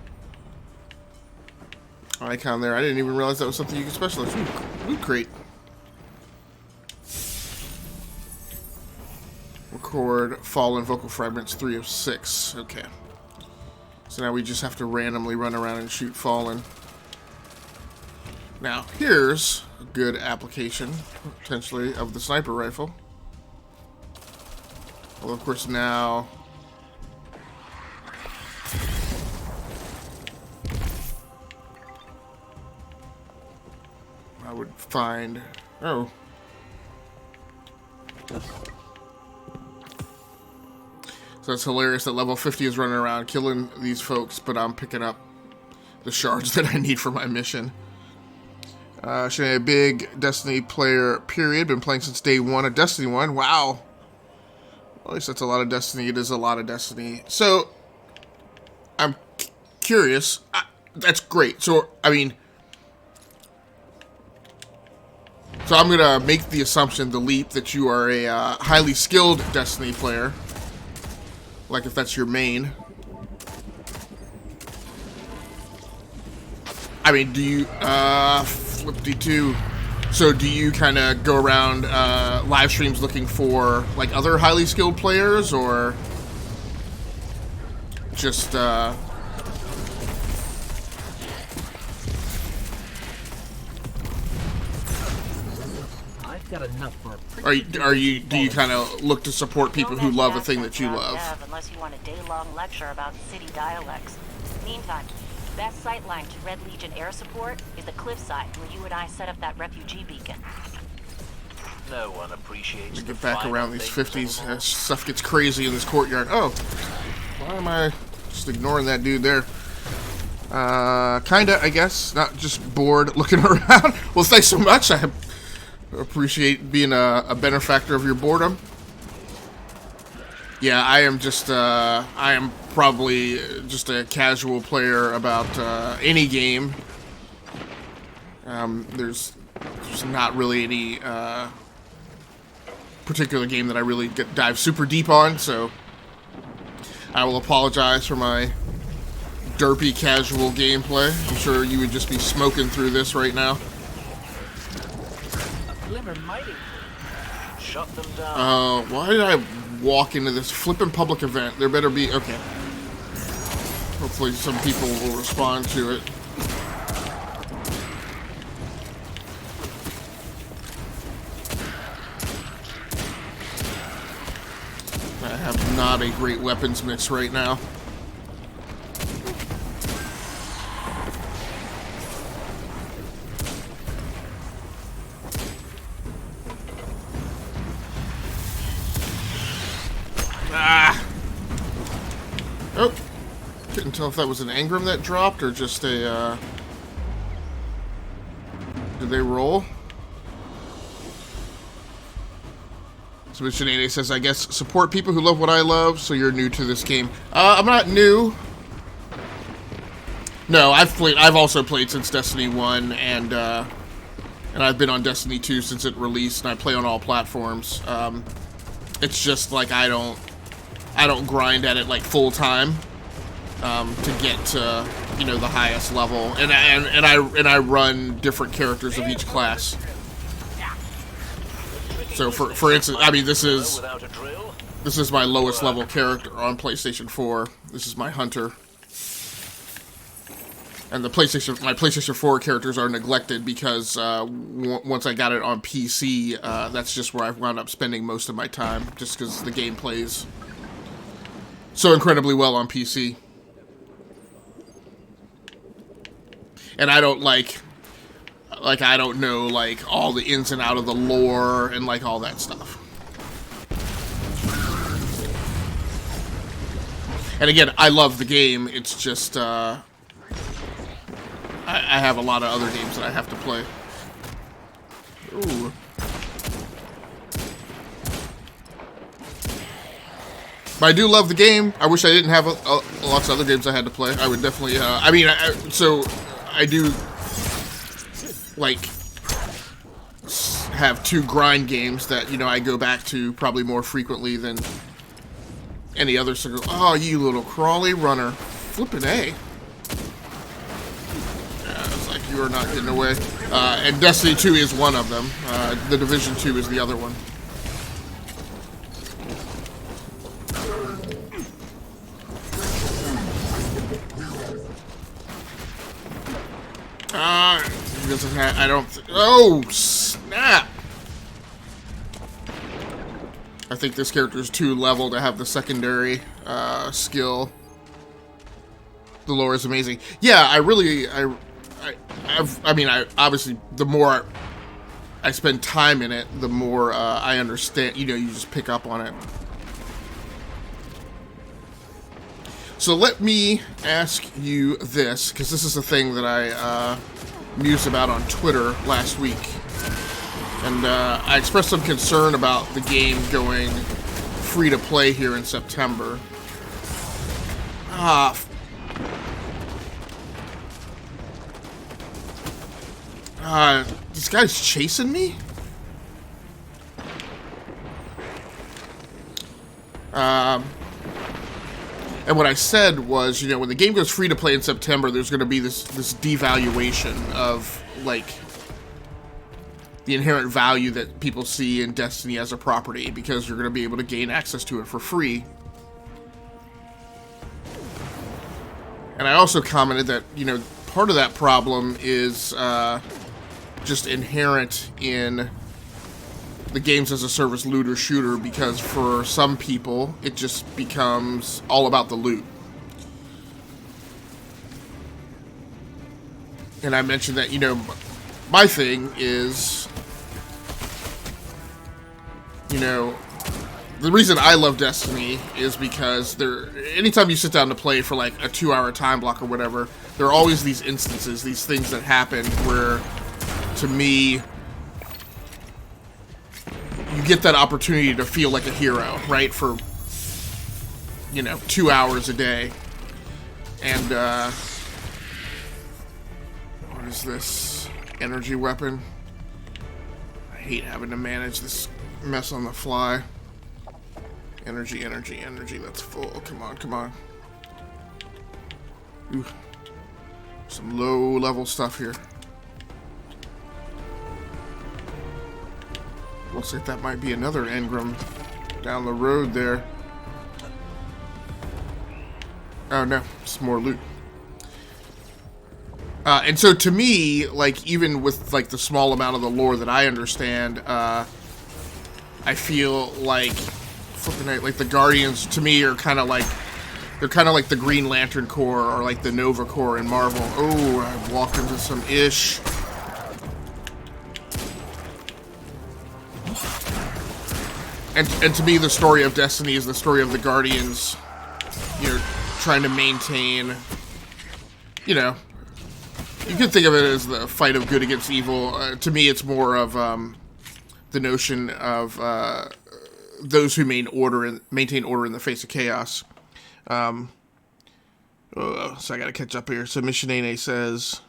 icon there. I didn't even realize that was something you could specialize. Loot crate. Record fallen vocal fragments 3 of 6. Okay. So now we just have to randomly run around and shoot fallen. Now, here's a good application, potentially, of the sniper rifle. Well, of course, now I would find... Oh. So it's hilarious that level 50 is running around killing these folks, but I'm picking up the shards that I need for my mission. Should I be a big Destiny player, period. Been playing since day 1 of Destiny 1. Wow. Well, at least that's a lot of Destiny. It is a lot of Destiny. So, I'm curious. That's great. So, I mean... So I'm going to make the assumption, the leap, that you are a highly skilled Destiny player. Like if that's your main. I mean, do you, flip-de-2. So do you kind of go around live streams looking for like other highly skilled players, or just Got enough for do you kind of look to support people who love a thing that you love? Unless you want a day-long lecture about city dialects. Meantime, best sightline to Red Legion air support is the cliffside where you and I set up that refugee beacon. No one appreciates Get back around these 50s. Stuff gets crazy in this courtyard. Oh, why am I just ignoring that dude there? Kinda, I guess. Not just bored looking around. Well, thanks so much. I appreciate being a benefactor of your boredom. Yeah, I am just, I am probably just a casual player about any game. There's not really any particular game that I really dive super deep on, so I will apologize for my derpy casual gameplay. I'm sure you would just be smoking through this right now. Shut them down. Why did I walk into this flippin' public event? There better be... Okay. Hopefully some people will respond to it. I have not a great weapons mix right now. Oh, couldn't tell if that was an engram that dropped or just a, Did they roll? So Sinead says, I guess support people who love what I love, so you're new to this game. I'm not new. No, I've also played since Destiny 1, and I've been on Destiny 2 since it released, and I play on all platforms. It's just like I don't grind at it like full time to get to, you know, the highest level, and I run different characters of each class. So for instance, I mean, this is my lowest level character on PlayStation 4. This is my hunter. And my PlayStation 4 characters are neglected because once I got it on PC, that's just where I've wound up spending most of my time, just because the game plays so incredibly well on PC. And I don't I don't know, like, all the ins and out of the lore and, like, all that stuff. And again, I love the game, it's just, I have a lot of other games that I have to play. Ooh. But I do love the game. I wish I didn't have lots of other games I had to play. I would definitely, I mean, so I do, like, have 2 grind games that, you know, I go back to probably more frequently than any other. So, oh, you little crawly runner. Flippin' A. Yeah, it's like, you are not getting away. And Destiny 2 is one of them. The Division 2 is the other one. I don't. Oh, snap! I think this character is too level to have the secondary skill. The lore is amazing. Yeah, I mean, obviously, the more I spend time in it, the more I understand. You know, you just pick up on it. So let me ask you this, because this is a thing that I mused about on Twitter last week. And I expressed some concern about the game going free to play here in September. This guy's chasing me? And what I said was, you know, when the game goes free to play in September, there's going to be this devaluation of, like, the inherent value that people see in Destiny as a property, because you're going to be able to gain access to it for free. And I also commented that, you know, part of that problem is just inherent in the games as a service looter shooter, because for some people it just becomes all about the loot. And I mentioned that, you know, my thing is, you know, the reason I love Destiny is because anytime you sit down to play for like a 2-hour time block or whatever, there are always these instances, these things that happen where, to me, you get that opportunity to feel like a hero, right? For, you know, 2 hours a day. And, what is this? Energy weapon? I hate having to manage this mess on the fly. Energy, energy, energy. That's full. Come on, come on. Ooh. Some low-level stuff here. Looks like that might be another engram down the road there. Oh no, it's more loot. And so to me, like, even with like the small amount of the lore that I understand, I feel like like the Guardians to me are kind of like, they're kind of like the Green Lantern Corps or like the Nova Corps in Marvel. Oh, I walked into some ish. And to me, the story of Destiny is the story of the Guardians, you know, trying to maintain, you know, you could think of it as the fight of good against evil. To me, it's more of the notion of those who maintain order in the face of chaos. So I gotta catch up here. So Mission Nene says,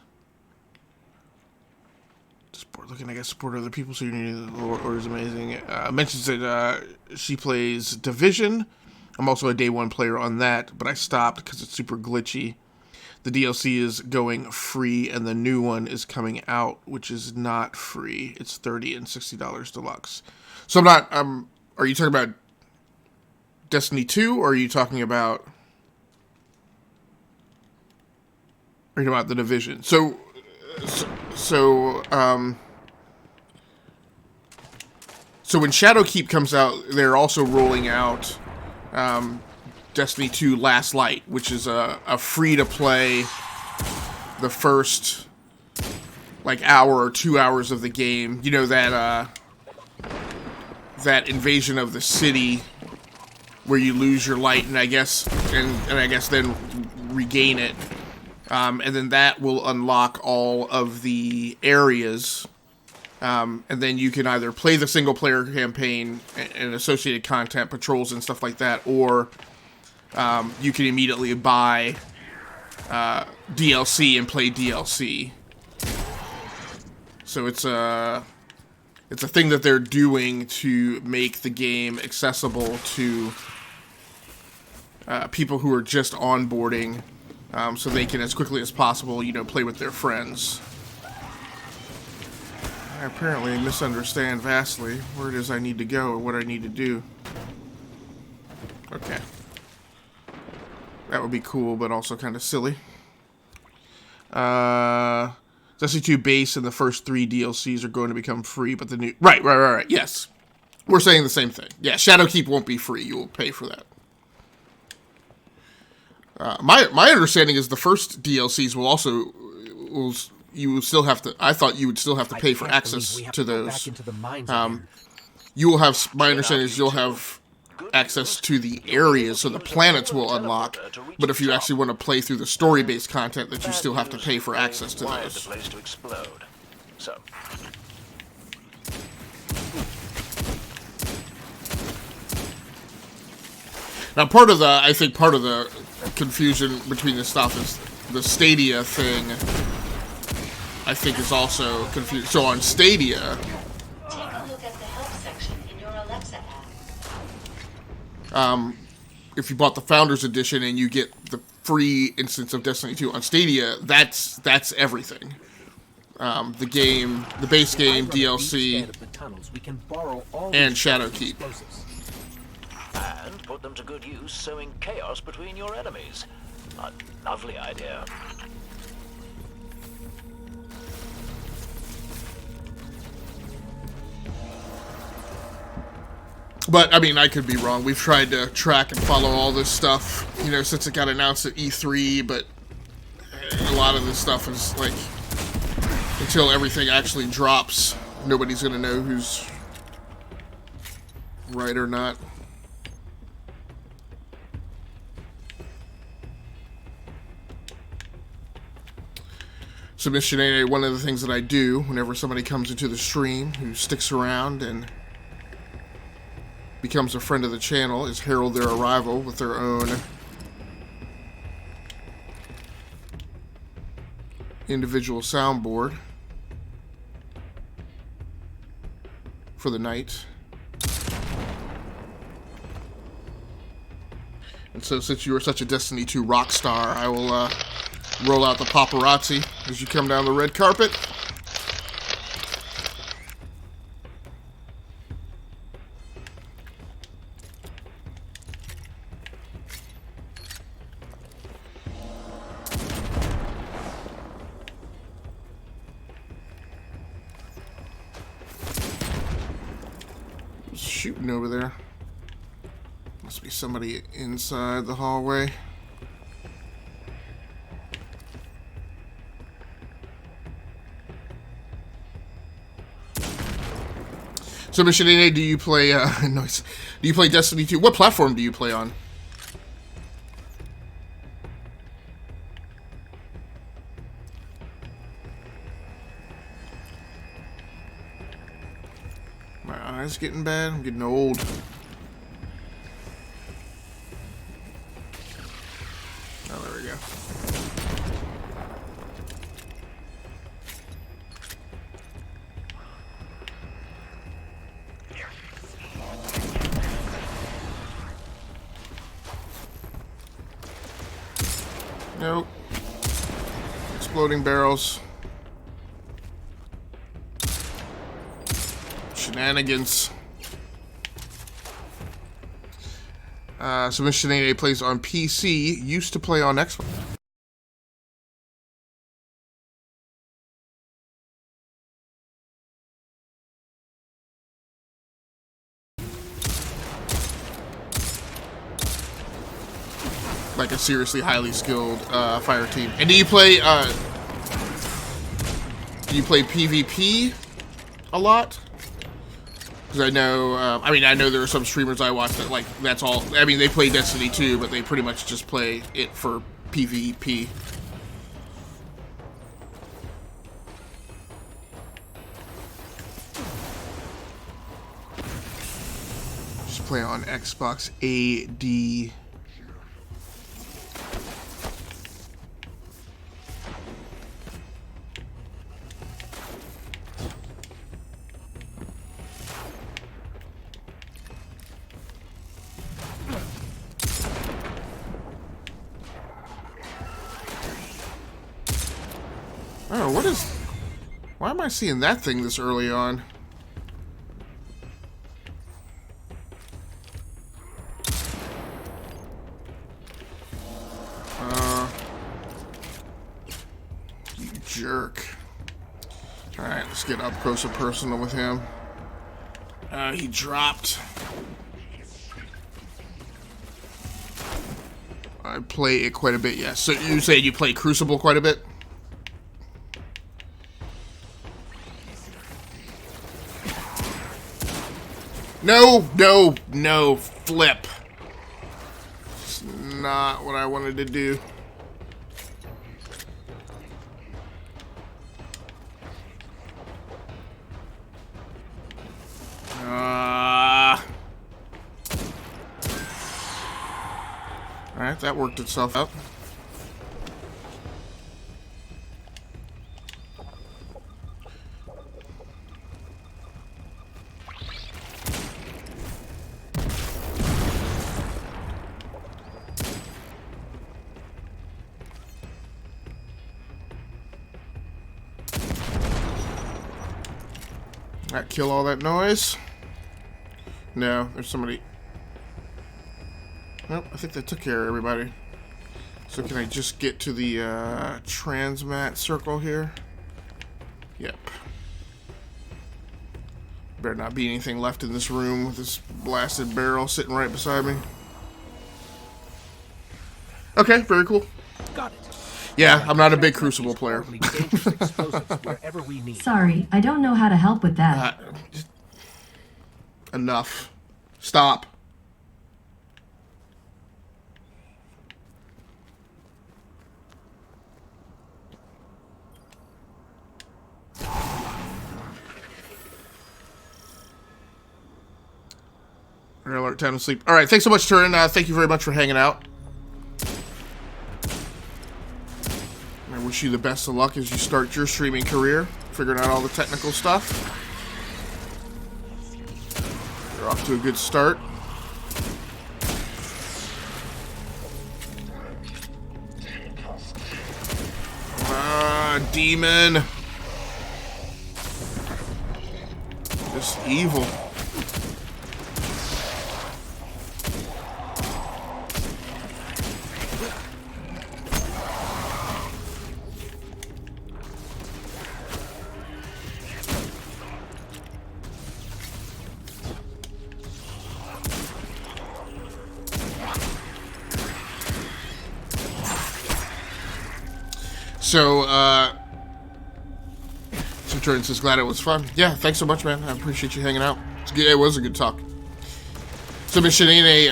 support other people so you need the order is amazing. Mentions that she plays Division. I'm also a day one player on that, but I stopped because it's super glitchy. The DLC is going free, and the new one is coming out, which is not free. It's $30 and $60 deluxe. So I'm not. Are you talking about Destiny 2, or are you talking about? Are you talking about the Division? So when Shadowkeep comes out, they're also rolling out Destiny 2 Last Light, which is a free-to-play, the first, hour or 2 hours of the game. You know, that invasion of the city where you lose your light and I guess then regain it. And then that will unlock all of the areas. And then you can either play the single-player campaign and associated content, patrols and stuff like that, or you can immediately buy DLC and play DLC. So it's a thing that they're doing to make the game accessible to people who are just onboarding, so they can, as quickly as possible, play with their friends. I apparently misunderstand vastly where it is I need to go or what I need to do. Okay. That would be cool, but also kind of silly. Destiny 2 base and the first 3 DLCs are going to become free, but the new... Right. Yes. We're saying the same thing. Yeah, Shadowkeep won't be free. You will pay for that. My understanding is the first DLCs will also... you will still have to... I thought you would still have to pay for access to those. You will have... My understanding is you'll have access to the areas, so the planets will unlock, but if you actually want to play through the story-based content, that you still have to pay for access to those. Now, I think part of the confusion between this stuff is the Stadia thing, I think, is also confused. So on Stadia... Take a look at the help section in your Alexa app. If you bought the Founders Edition and you get the free instance of Destiny 2 on Stadia, that's everything. The game, the base game, DLC, and Shadowkeep. And put them to good use sowing chaos between your enemies. A lovely idea. But, I mean, I could be wrong. We've tried to track and follow all this stuff, since it got announced at E3, but a lot of this stuff is, until everything actually drops, nobody's going to know who's right or not. So, Mission 88, one of the things that I do whenever somebody comes into the stream who sticks around and becomes a friend of the channel is herald their arrival with their own individual soundboard for the night. And so, since you are such a Destiny 2 rock star, I will roll out the paparazzi as you come down the red carpet. Shooting over there. Must be somebody inside the hallway. So, Mission 88, do you play, nice. Do you play Destiny 2? What platform do you play on? My eyes getting bad. I'm getting old. Oh, there we go. Nope. Exploding barrels. Shenanigans. So Mission 8 plays on PC, used to play on Xbox. Like a seriously highly skilled fire team. And do you play PvP a lot? Because I know, I know there are some streamers I watch that, like, that's all. I mean, they play Destiny 2, but they pretty much just play it for PvP. Just play on Xbox AD. Oh, what is... Why am I seeing that thing this early on? You jerk. Alright, let's get up close and personal with him. He dropped. I play it quite a bit, yes. So you say you play Crucible quite a bit? No, no, no, flip. It's not what I wanted to do. Alright, that worked itself out. That kill all that noise? No, there's somebody. Nope, I think that took care of everybody. So can I just get to the transmat circle here? Yep. Better not be anything left in this room with this blasted barrel sitting right beside me. Okay, very cool. Got it. Yeah, I'm not a big Crucible player. Sorry, I don't know how to help with that. Enough. Stop. Red alert, time to sleep. Alright, thanks so much, Turin. Thank you very much for hanging out. I wish you the best of luck as you start your streaming career, figuring out all the technical stuff. You're off to a good start. Demon. Just evil. So, Turin says, glad it was fun. Yeah, thanks so much, man. I appreciate you hanging out. It was a good talk. So, Mission 8,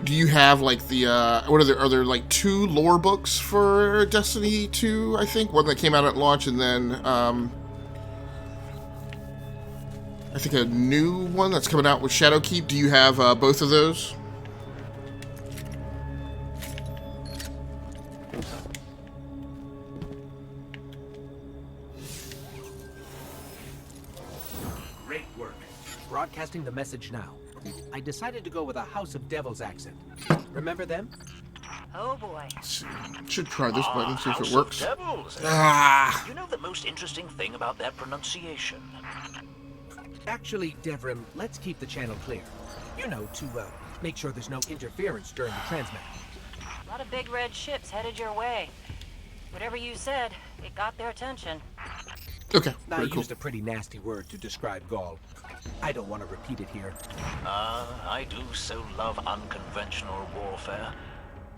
do you have, like, the, are there, like, 2 lore books for Destiny 2, I think? One that came out at launch, and then, I think a new one that's coming out with Shadowkeep. Do you have, both of those? Adjusting the message now. I decided to go with a House of Devils accent. Remember them? Oh boy. Should try this button, see if House it works. Of Devils. Ah! You know the most interesting thing about that pronunciation? Actually, Devrim, let's keep the channel clear. You know, to make sure there's no interference during the transmat. A lot of big red ships headed your way. Whatever you said, it got their attention. Okay, I very cool. used a pretty nasty word to describe Gaul. I don't want to repeat it here. I do so love unconventional warfare.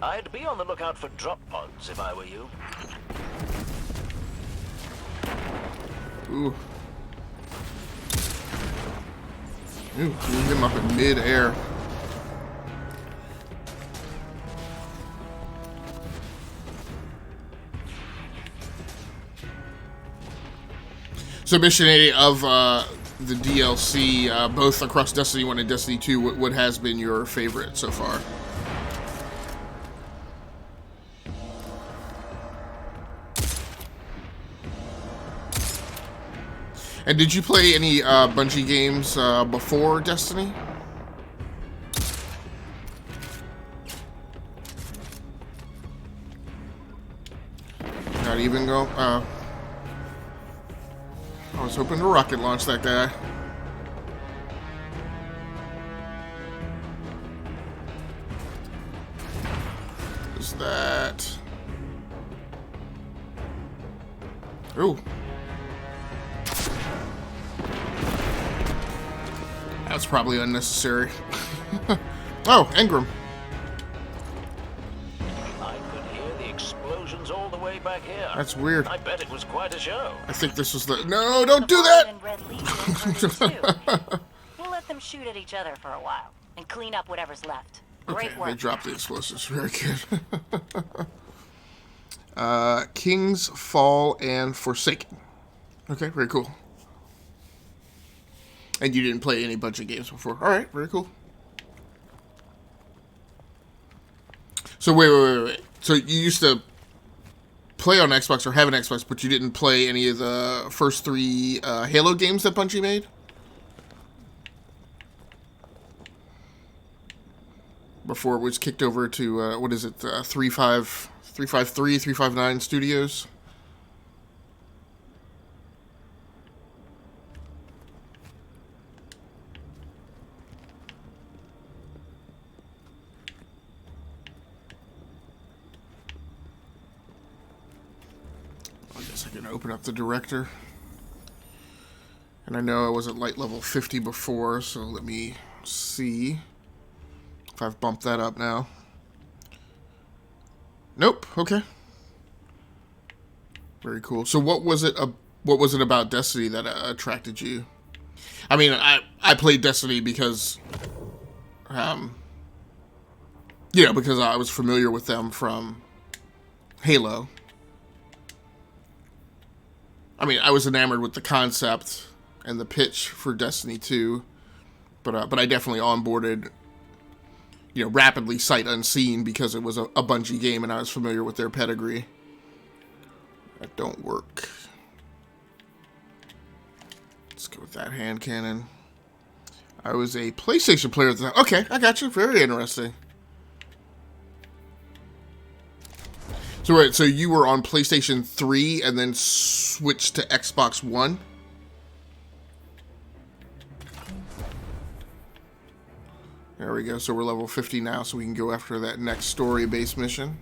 I'd be on the lookout for drop pods if I were you. Ooh. Ooh, leave him up in mid-air. So Mission 8 of the DLC, both across Destiny 1 and Destiny 2, what has been your favorite so far? And did you play any Bungie games before Destiny? Not even go? I was hoping to rocket launch that guy. Is that... Ooh. That's probably unnecessary. Oh, Engram. I could hear the explosions all the way back here. That's weird. I bet it was quite a show. I think this was the... No, don't do that! We'll let them shoot at each other for a while and clean up whatever's left. Great Okay, work. they dropped the explosives. Very good. King's Fall and Forsaken. Okay, very cool. And you didn't play any Bungie games before. Alright, very cool. So wait. So you used to play on Xbox or have an Xbox, but you didn't play any of the first 3 Halo games that Bungie made? Before it was kicked over to, what is it, 353, 359 Studios? I guess I can open up the director. And I know I was at light level 50 before, so let me see if I've bumped that up now. Nope. Okay. Very cool. So what was it about Destiny that attracted you? I mean, I played Destiny because because I was familiar with them from Halo. I mean, I was enamored with the concept and the pitch for Destiny 2, but I definitely onboarded, rapidly sight unseen because it was a Bungie game and I was familiar with their pedigree. That don't work. Let's go with that hand cannon. I was a PlayStation player at the time. Okay, I got you. Very interesting. So wait, so you were on PlayStation 3 and then switched to Xbox One? There we go. So we're level 50 now, so we can go after that next story-based mission.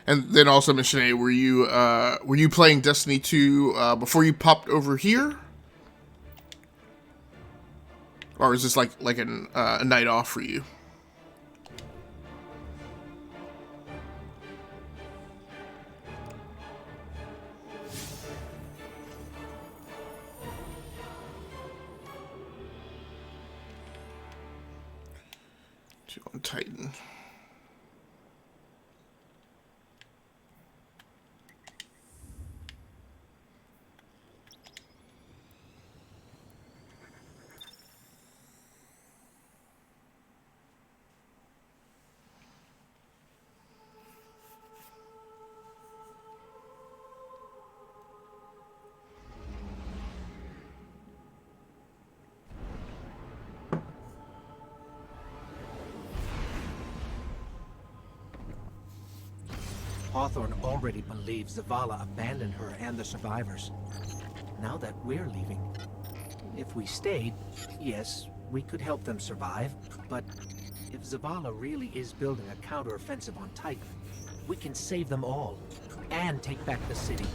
And then also, Missionary, were you playing Destiny 2 before you popped over here? Or is this like a night off for you? Two on Titan. Hawthorne already believes Zavala abandoned her and the survivors. Now that we're leaving, if we stayed, yes, we could help them survive, but if Zavala really is building a counteroffensive on Titan, we can save them all and take back the city.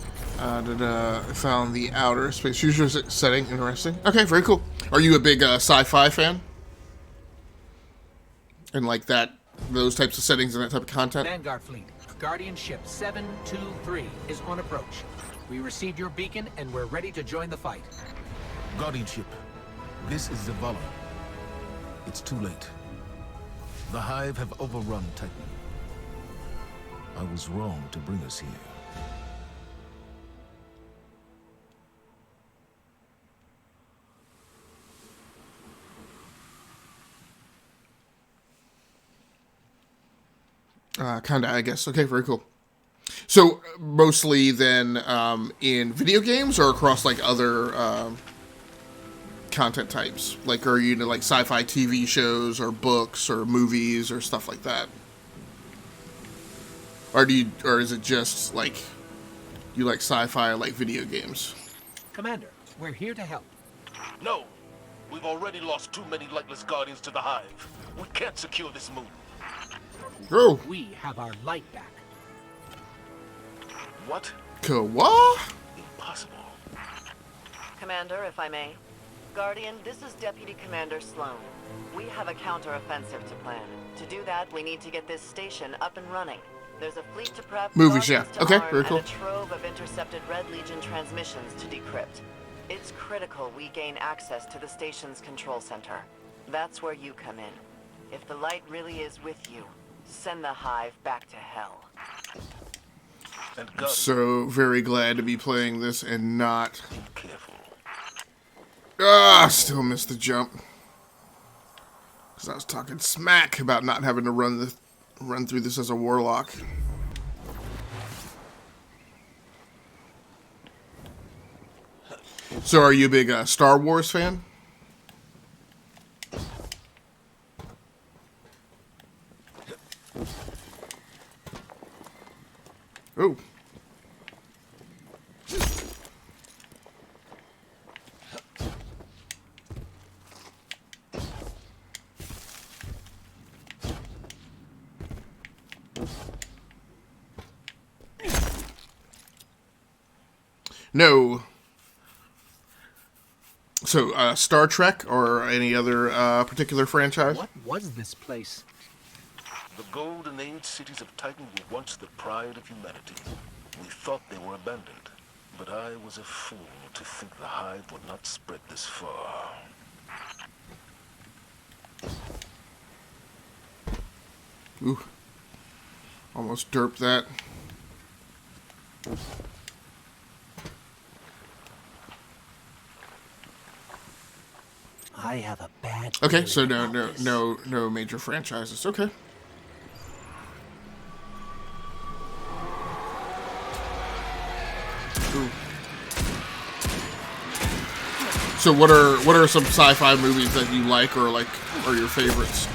I found the outer space user setting interesting. Okay, very cool. Are you a big sci-fi fan? And like those types of settings and that type of content? Vanguard Fleet, Guardian Ship 723 is on approach. We received your beacon and we're ready to join the fight. Guardian Ship, this is Zavala. It's too late. The Hive have overrun Titan. I was wrong to bring us here. Kinda, I guess. Okay, very cool. So, mostly then in video games or across like other content types? Like, are you into like sci-fi TV shows or books or movies or stuff like that? Or is it just like you like sci-fi or like video games? Commander, we're here to help. No, we've already lost too many lightless Guardians to the Hive. We can't secure this moon. Oh. We have our light back. What? What? Impossible. Commander, if I may. Guardian, this is Deputy Commander Sloan. We have a counter-offensive to plan. To do that, we need to get this station up and running. There's a fleet to prep, movies, yeah. to Okay, arm, very cool. and a trove of intercepted Red Legion transmissions to decrypt. It's critical we gain access to the station's control center. That's where you come in. If the light really is with you, send the Hive back to hell. So very glad to be playing this and not. Careful. Still missed the jump. Because I was talking smack about not having to run through this as a warlock. So are you a big Star Wars fan? Oh. No. So, Star Trek or any other particular franchise? What was this place? The Golden Age cities of Titan were once the pride of humanity. We thought they were abandoned, but I was a fool to think the Hive would not spread this far. Ooh. Almost derped that. I have a bad. Okay, so no major franchises. Okay. Ooh. So what are some sci-fi movies that you like or are your favorites?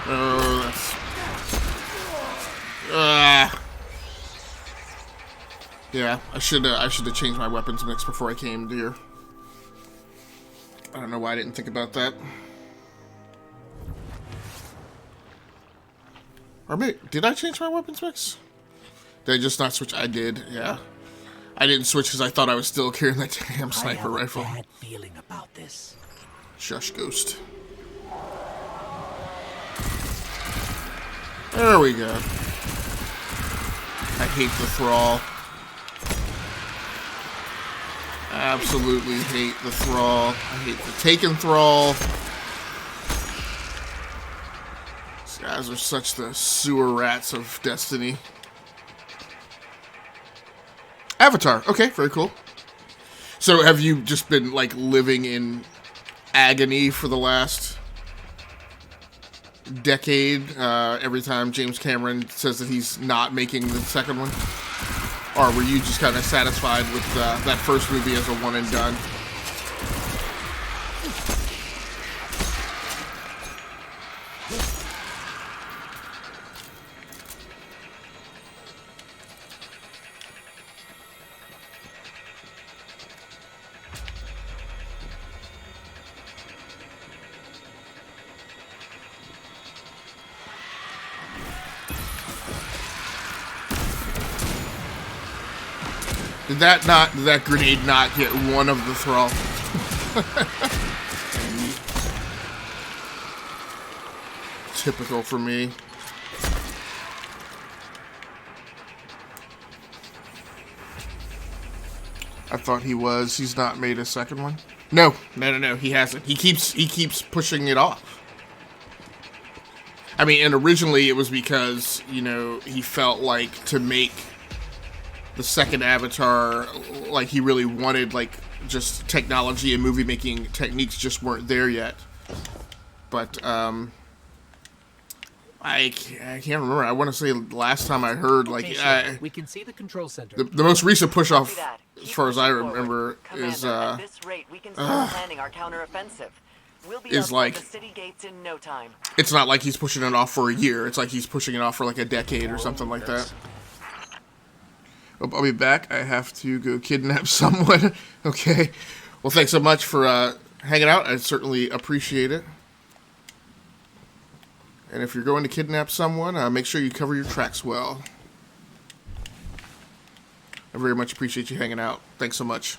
Oh, that's. Yeah, I should have changed my weapons mix before I came here. I don't know why I didn't think about that. Or maybe, did I change my weapons mix? Did I just not switch? I did, yeah. I didn't switch because I thought I was still carrying that damn sniper rifle. I have a bad feeling about this. Shush, Ghost. There we go. I hate the thrall. Absolutely hate the thrall. I hate the taken thrall. These guys are such the sewer rats of Destiny. Avatar. Okay, very cool. So have you just been like living in agony for the last decade every time James Cameron says that he's not making the second one? Or were you just kind of satisfied with that first movie as a one and done? Did that grenade not get one of the thrall? Typical for me. I thought he was. He's not made a second one. No, he hasn't. He keeps pushing it off. I mean, and originally it was because, you know, he felt like to make the second Avatar, like he really wanted, like, just technology and movie making techniques just weren't there yet. But I can't remember. I want to say last time I heard, like, we can see the control center. The most recent push off, as far as I remember, is at this rate, we can start planning our counteroffensive. We'll be is like the city gates in no time. It's not like he's pushing it off for a year. It's like he's pushing it off for like a decade or something like that. I'll be back. I have to go kidnap someone. Okay. Well, thanks so much for hanging out. I certainly appreciate it. And if you're going to kidnap someone, make sure you cover your tracks well. I very much appreciate you hanging out. Thanks so much.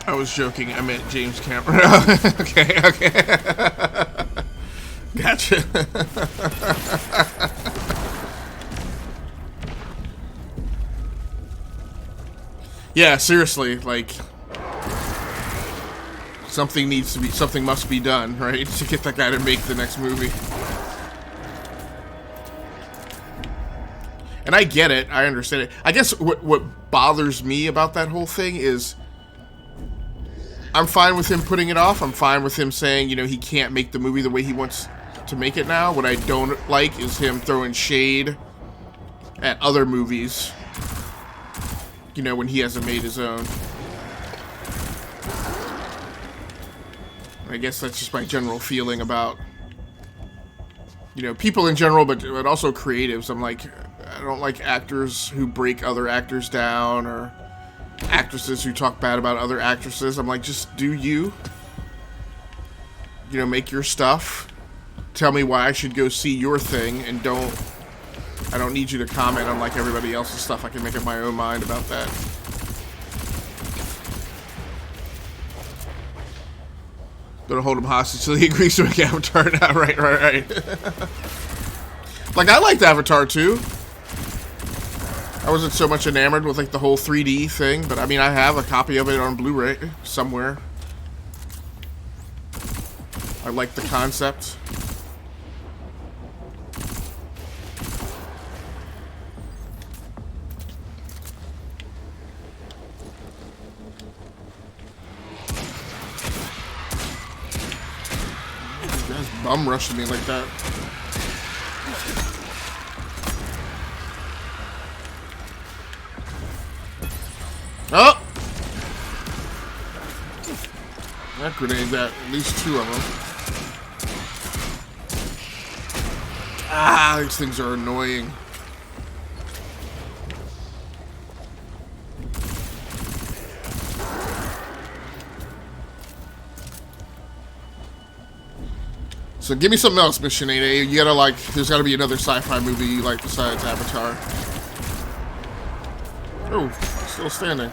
I was joking. I meant James Cameron. Okay. Gotcha. Yeah, seriously, like something must be done, right, to get that guy to make the next movie. And I get it. I understand it. I guess what bothers me about that whole thing is I'm fine with him putting it off. I'm fine with him saying, you know, he can't make the movie the way he wants to make it now. What I don't like is him throwing shade at other movies, you know, when he hasn't made his own. I guess that's just my general feeling about, you know, people in general, but also creatives. I'm like, I don't like actors who break other actors down or actresses who talk bad about other actresses. I'm like, just do you. You know, make your stuff. Tell me why I should go see your thing, and I don't need you to comment on like everybody else's stuff. I can make up my own mind about that. Don't hold him hostage till he agrees to make Avatar now. Right. Like, I liked Avatar too. I wasn't so much enamored with like the whole 3D thing, but I mean, I have a copy of it on Blu-ray somewhere. I like the concept. This guy's bum rushing me like that. Oh! That grenade got at least 2 of them. Ah, these things are annoying. So give me something else, Miss Sinead. You gotta like, there's gotta be another sci-fi movie you like besides Avatar. Oh, still standing.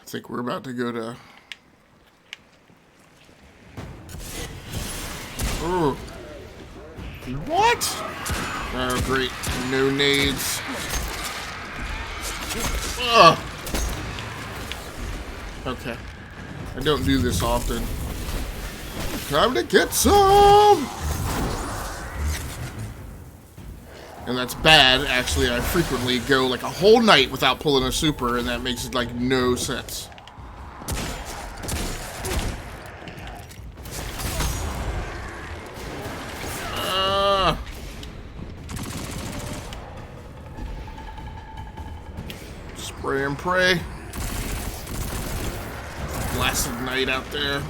I think we're about to go to... Oh. What? Oh, great. No nades. Ugh. Okay. I don't do this often. Time to get some! And that's bad, actually. I frequently go like a whole night without pulling a super, and that makes like no sense. Spray and pray. Blasted night out there.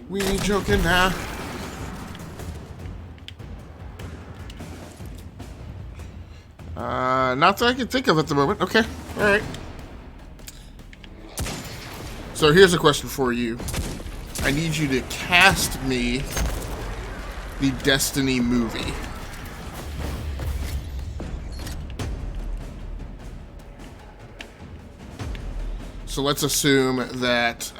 We ain't joking now. Not that I can think of at the moment. Okay, all right. So here's a question for you. I need you to cast me the Destiny movie. So let's assume that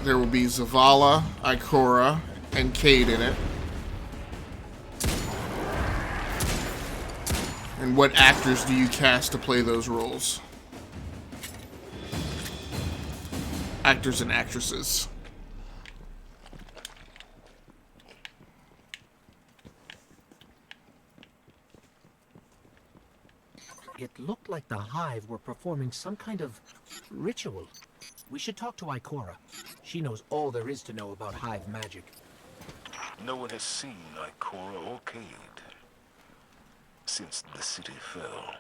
there will be Zavala, Ikora, and Cade in it. And what actors do you cast to play those roles? Actors and actresses. It looked like the Hive were performing some kind of ritual. We should talk to Ikora. She knows all there is to know about Hive magic. No one has seen Ikora or Cade since the city fell.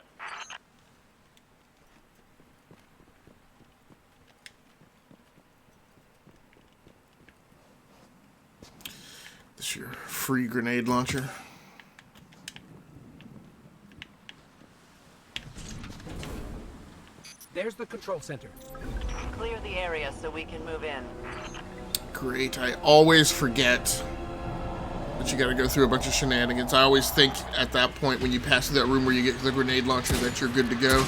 This is your free grenade launcher. There's the control center. Clear the area so we can move in. Great. I always forget that you gotta go through a bunch of shenanigans. I always think at that point when you pass through that room where you get the grenade launcher that you're good to go.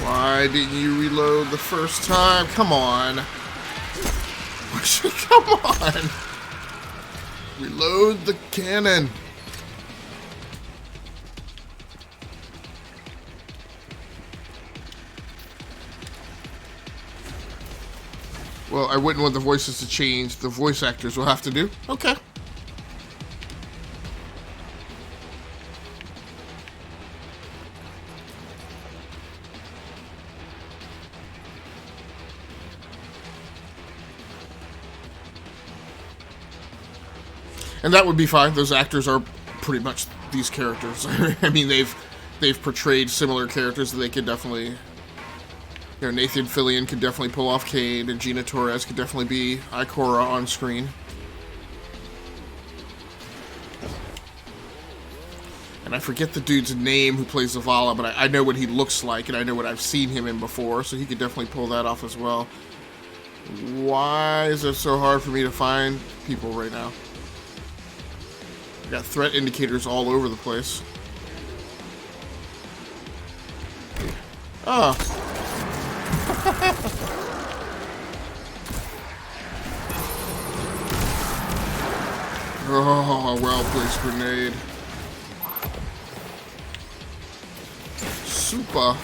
Why didn't you reload the first time? Come on. Come on. Reload the cannon. Well, I wouldn't want the voices to change. The voice actors will have to do. Okay. And that would be fine. Those actors are pretty much these characters. I mean, they've portrayed similar characters that they could definitely... You know, Nathan Fillion could definitely pull off Cade, and Gina Torres could definitely be Ikora on screen. And I forget the dude's name who plays Zavala, but I know what he looks like, and I know what I've seen him in before, so he could definitely pull that off as well. Why is it so hard for me to find people right now? Got threat indicators all over the place. Oh. Oh, well-placed grenade. Super.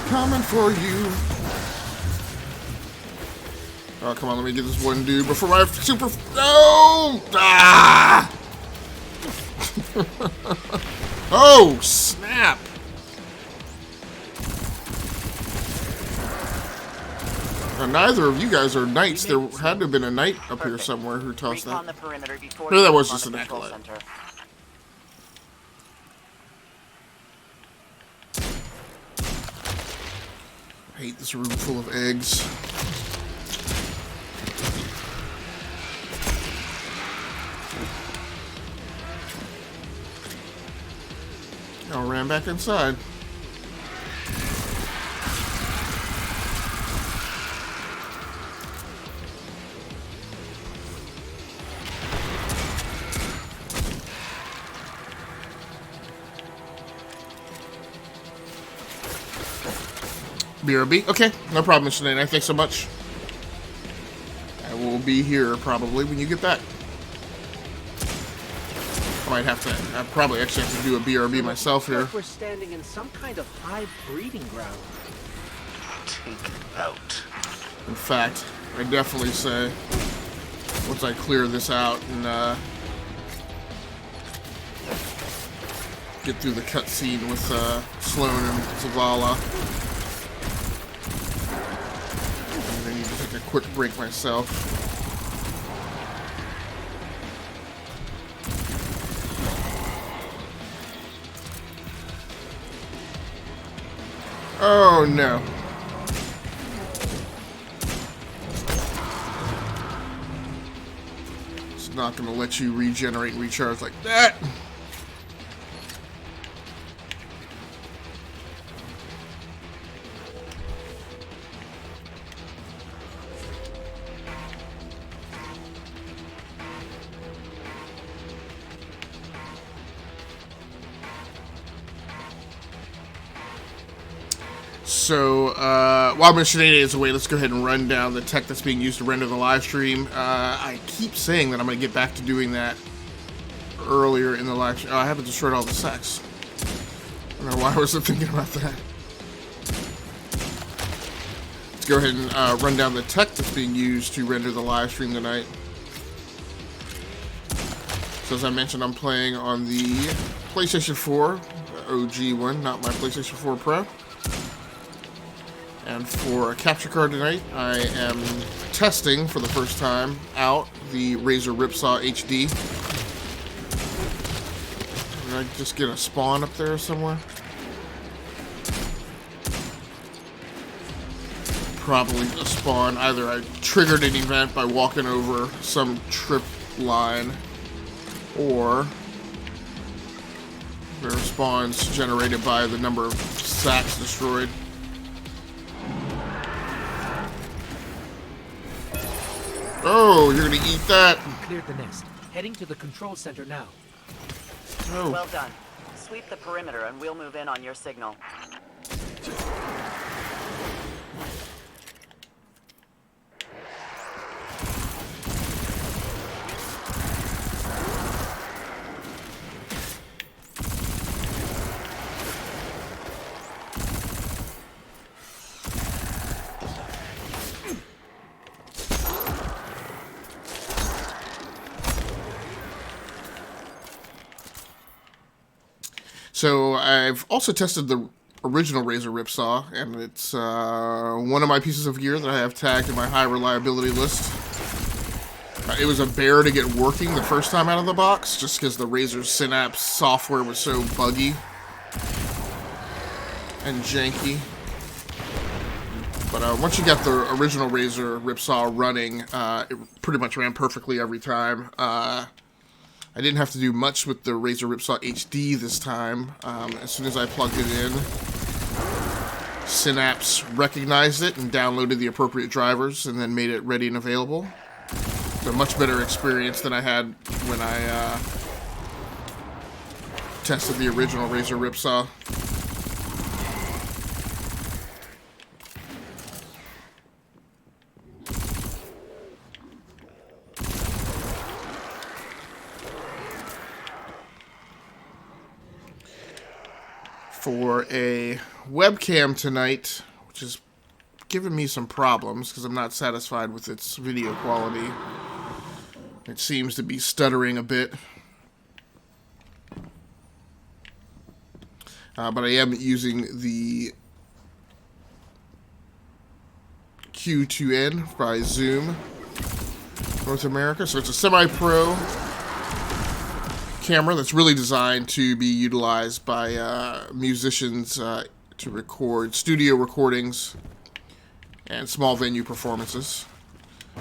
Coming for you. Oh, come on, let me get this one dude before my super... No! Ah! Oh, snap! Now, neither of you guys are knights. There had to have been a knight up here somewhere who tossed that. No, that was just an acolyte. I hate this room full of eggs. I ran back inside. BRB? Okay, no problem, Mr. Nate. Thanks so much. I will be here probably when you get back. I might have to. I probably actually have to do a BRB myself here. We're standing in some kind of hive breeding ground. Take it out. In fact, I definitely say once I clear this out and get through the cutscene with Sloan and Zavala. I need to take a quick break myself. Oh no. It's not going to let you regenerate and recharge like that. So, while Mr. Nate is away, let's go ahead and run down the tech that's being used to render the live stream. I keep saying that I'm going to get back to doing that earlier in the live stream. Oh, I haven't destroyed all the sacks. I don't know why I wasn't thinking about that. Let's go ahead and run down the tech that's being used to render the live stream tonight. So, as I mentioned, I'm playing on the PlayStation 4, the OG one, not my PlayStation 4 Pro. And for a capture card tonight, I am testing for the first time out the Razer Ripsaw HD. Did I just get a spawn up there somewhere? Probably a spawn. Either I triggered an event by walking over some trip line, or there are spawns generated by the number of sacks destroyed. Oh, you're gonna eat that? Cleared the nest. Heading to the control center now. Oh. Well done. Sweep the perimeter and we'll move in on your signal. So I've also tested the original Razer Ripsaw, and it's one of my pieces of gear that I have tagged in my high reliability list. It was a bear to get working the first time out of the box, just because the Razer Synapse software was so buggy and janky. But once you got the original Razer Ripsaw running, it pretty much ran perfectly every time. I didn't have to do much with the Razer Ripsaw HD this time. As soon as I plugged it in, Synapse recognized it and downloaded the appropriate drivers and then made it ready and available. It's a much better experience than I had when I tested the original Razer Ripsaw. For a webcam tonight, which is giving me some problems because I'm not satisfied with its video quality. It seems to be stuttering a bit. But I am using the Q2N by Zoom North America. So it's a semi-pro camera that's really designed to be utilized by musicians to record studio recordings and small venue performances.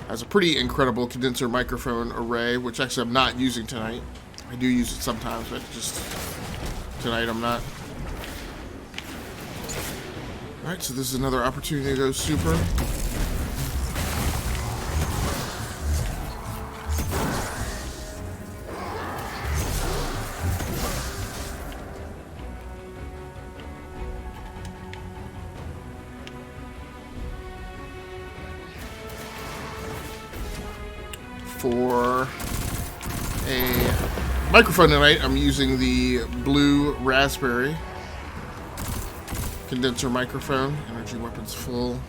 Has a pretty incredible condenser microphone array, which actually I'm not using tonight. I do use it sometimes, but just tonight I'm not. Alright, so this is another opportunity to go super. For a microphone tonight, I'm using the Blue Raspberry condenser microphone. Energy weapons full.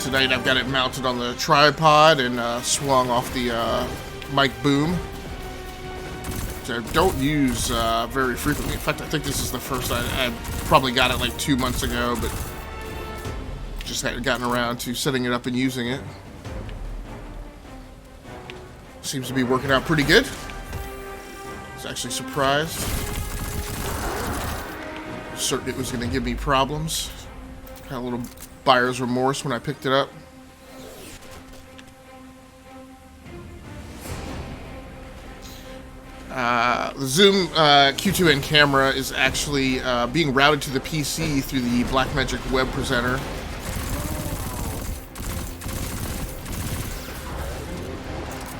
Tonight I've got it mounted on the tripod and swung off the mic boom, which I don't use very frequently. In fact, I think this is the first I probably got it like 2 months ago, but just hadn't gotten around to setting it up and using it. Seems to be working out pretty good. I was actually surprised. Certain it was going to give me problems. Had a little buyer's remorse when I picked it up. The Zoom Q2N camera is actually being routed to the PC through the Blackmagic web presenter.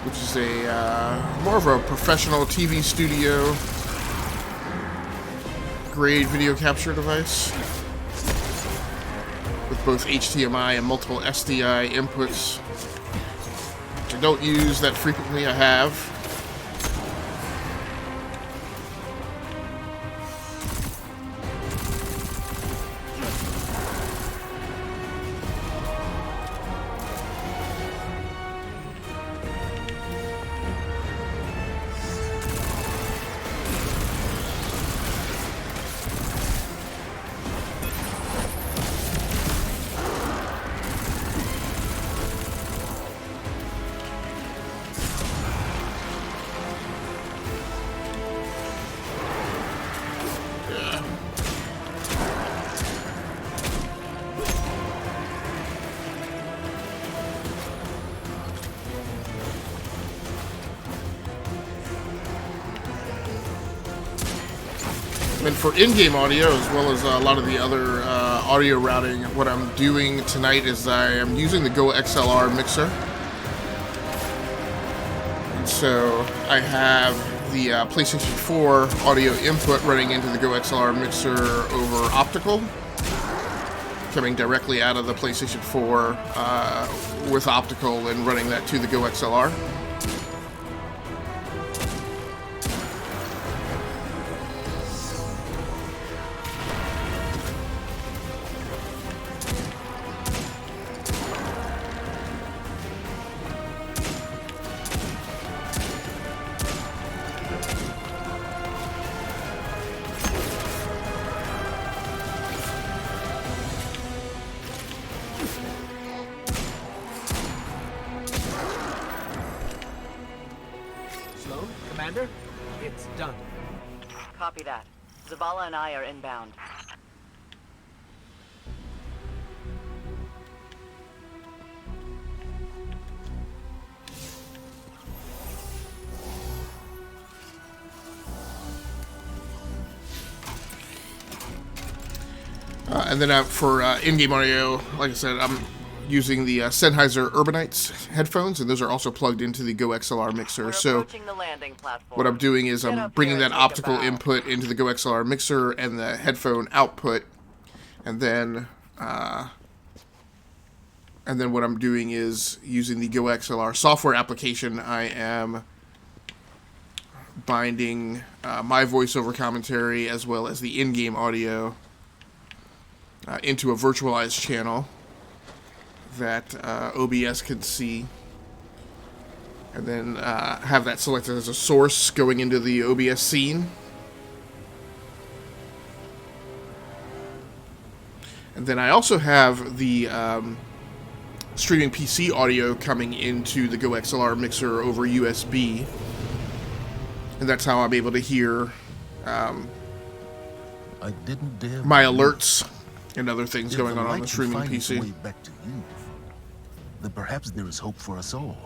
Which is a more of a professional TV studio grade video capture device. With both HDMI and multiple SDI inputs, which I don't use that frequently. I have. And for in-game audio, as well as a lot of the other audio routing, what I'm doing tonight is I am using the Go XLR mixer. And so I have the PlayStation 4 audio input running into the Go XLR mixer over optical, coming directly out of the PlayStation 4 with optical and running that to the Go XLR. Commander? It's done. Copy that. Zavala and I are inbound. And then for in-game audio, like I said, I'm using the Sennheiser Urbanites headphones, and those are also plugged into the Go XLR mixer. So what I'm doing is I'm bringing that optical input into the Go XLR mixer and the headphone output, and then what I'm doing is using the Go XLR software application. I am binding my voiceover commentary as well as the in-game audio into a virtualized channel that OBS can see, and then have that selected as a source going into the OBS scene. And then I also have the streaming PC audio coming into the Go XLR mixer over USB, and that's how I'm able to hear my alerts and other things going on the streaming PC. Way back to you, then perhaps there is hope for us all.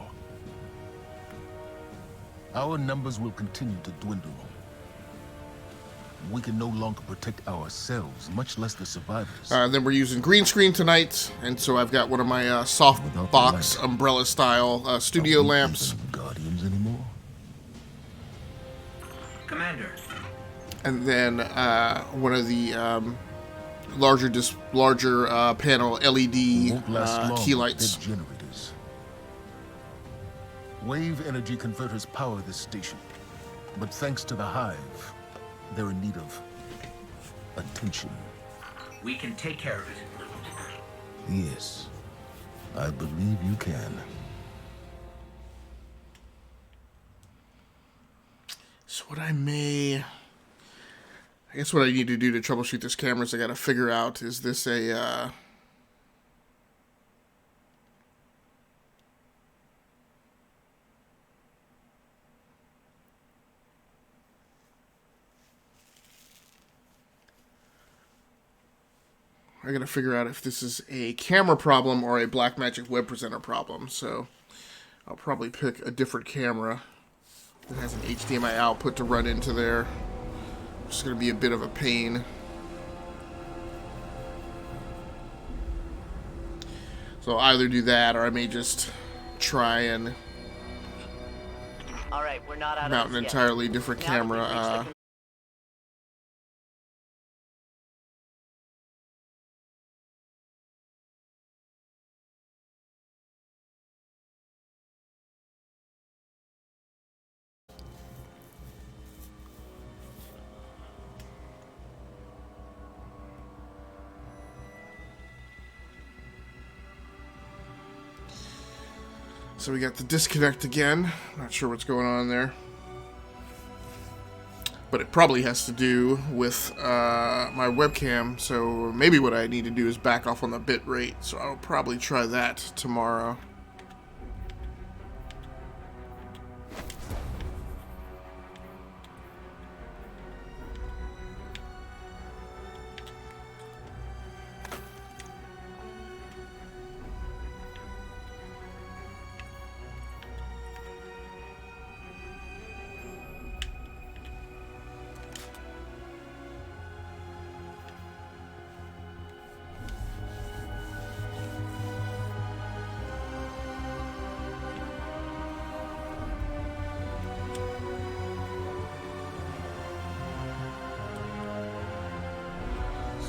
Our numbers will continue to dwindle. We can no longer protect ourselves, much less the survivors. Then we're using green screen tonight, and so I've got one of my softbox umbrella style studio lamps. Guardians anymore? Commander. And then one of the larger panel LED key lights. Generators. Wave energy converters power this station, but thanks to the hive, they're in need of attention. We can take care of it. Yes, I believe you can. So what I guess what I need to do to troubleshoot this camera is I got to figure out, is this a I got to figure out if this is a camera problem or a Blackmagic Web Presenter problem. So I'll probably pick a different camera that has an HDMI output to run into there. It's going to be a bit of a pain. So I'll either do that, or I may just try and mount an entirely different camera. So we got the disconnect again. Not sure what's going on there. But it probably has to do with my webcam. So maybe what I need to do is back off on the bit rate. So I'll probably try that tomorrow.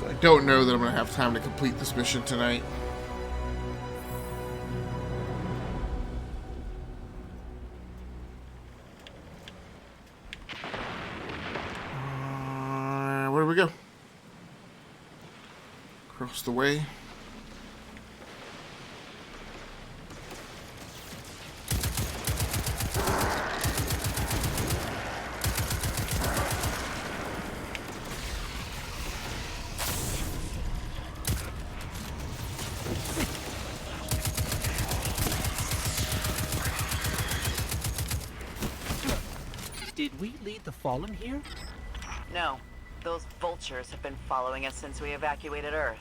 So I don't know that I'm going to have time to complete this mission tonight. Where do we go? Across the way. Did we lead the Fallen here? No. Those vultures have been following us since we evacuated Earth.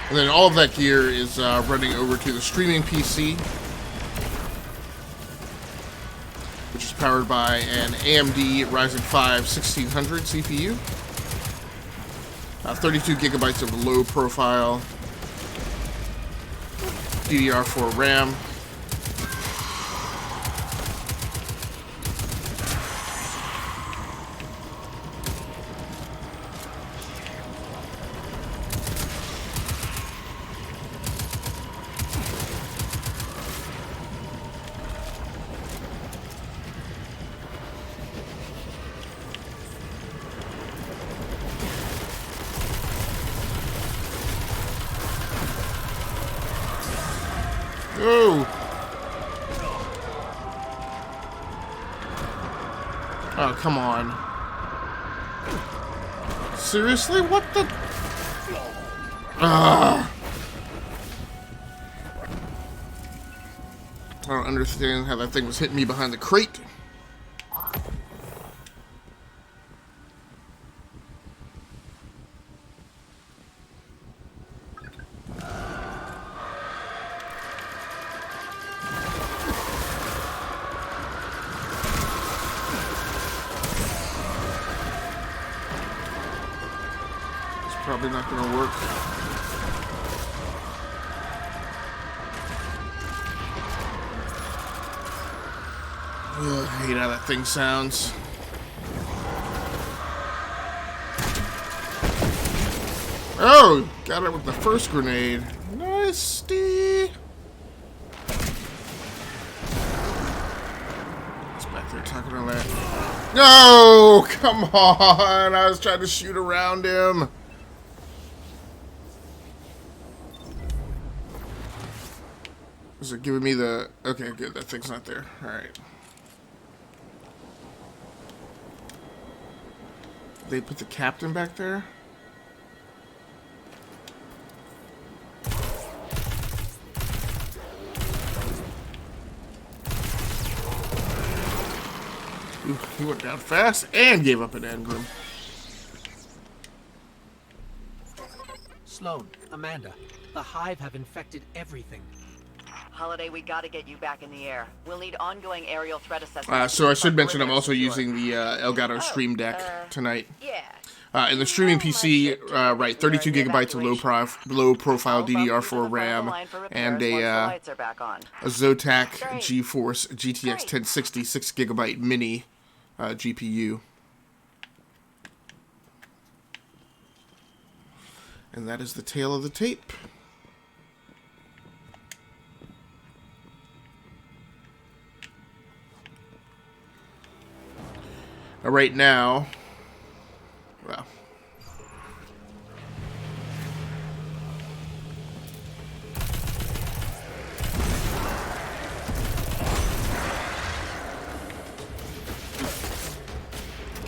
And then all of that gear is running over to the streaming PC, which is powered by an AMD Ryzen 5 1600 CPU, 32 gigabytes of low profile DDR4 RAM. Oh! Oh, come on. Seriously? What the? I don't understand how that thing was hitting me behind the crate. Probably not going to work. Ugh, I hate how that thing sounds. Oh, got it with the first grenade. Nasty. It's back there talking about that. No, come on. I was trying to shoot around him. Is it giving me the... Okay, good. That thing's not there. Alright. They put the captain back there? Ooh, he went down fast and gave up an engram. Sloan, Amanda, the Hive have infected everything. Holiday, we gotta get you back in the air. We'll need ongoing aerial threat assessment. So I should mention I'm also using the Elgato Stream Deck tonight. Yeah. In the streaming PC, right, 32 gigabytes of low profile DDR4 RAM and a Zotac GeForce GTX 1060 6 gigabyte mini GPU. And that is the tail of the tape. Right now, well,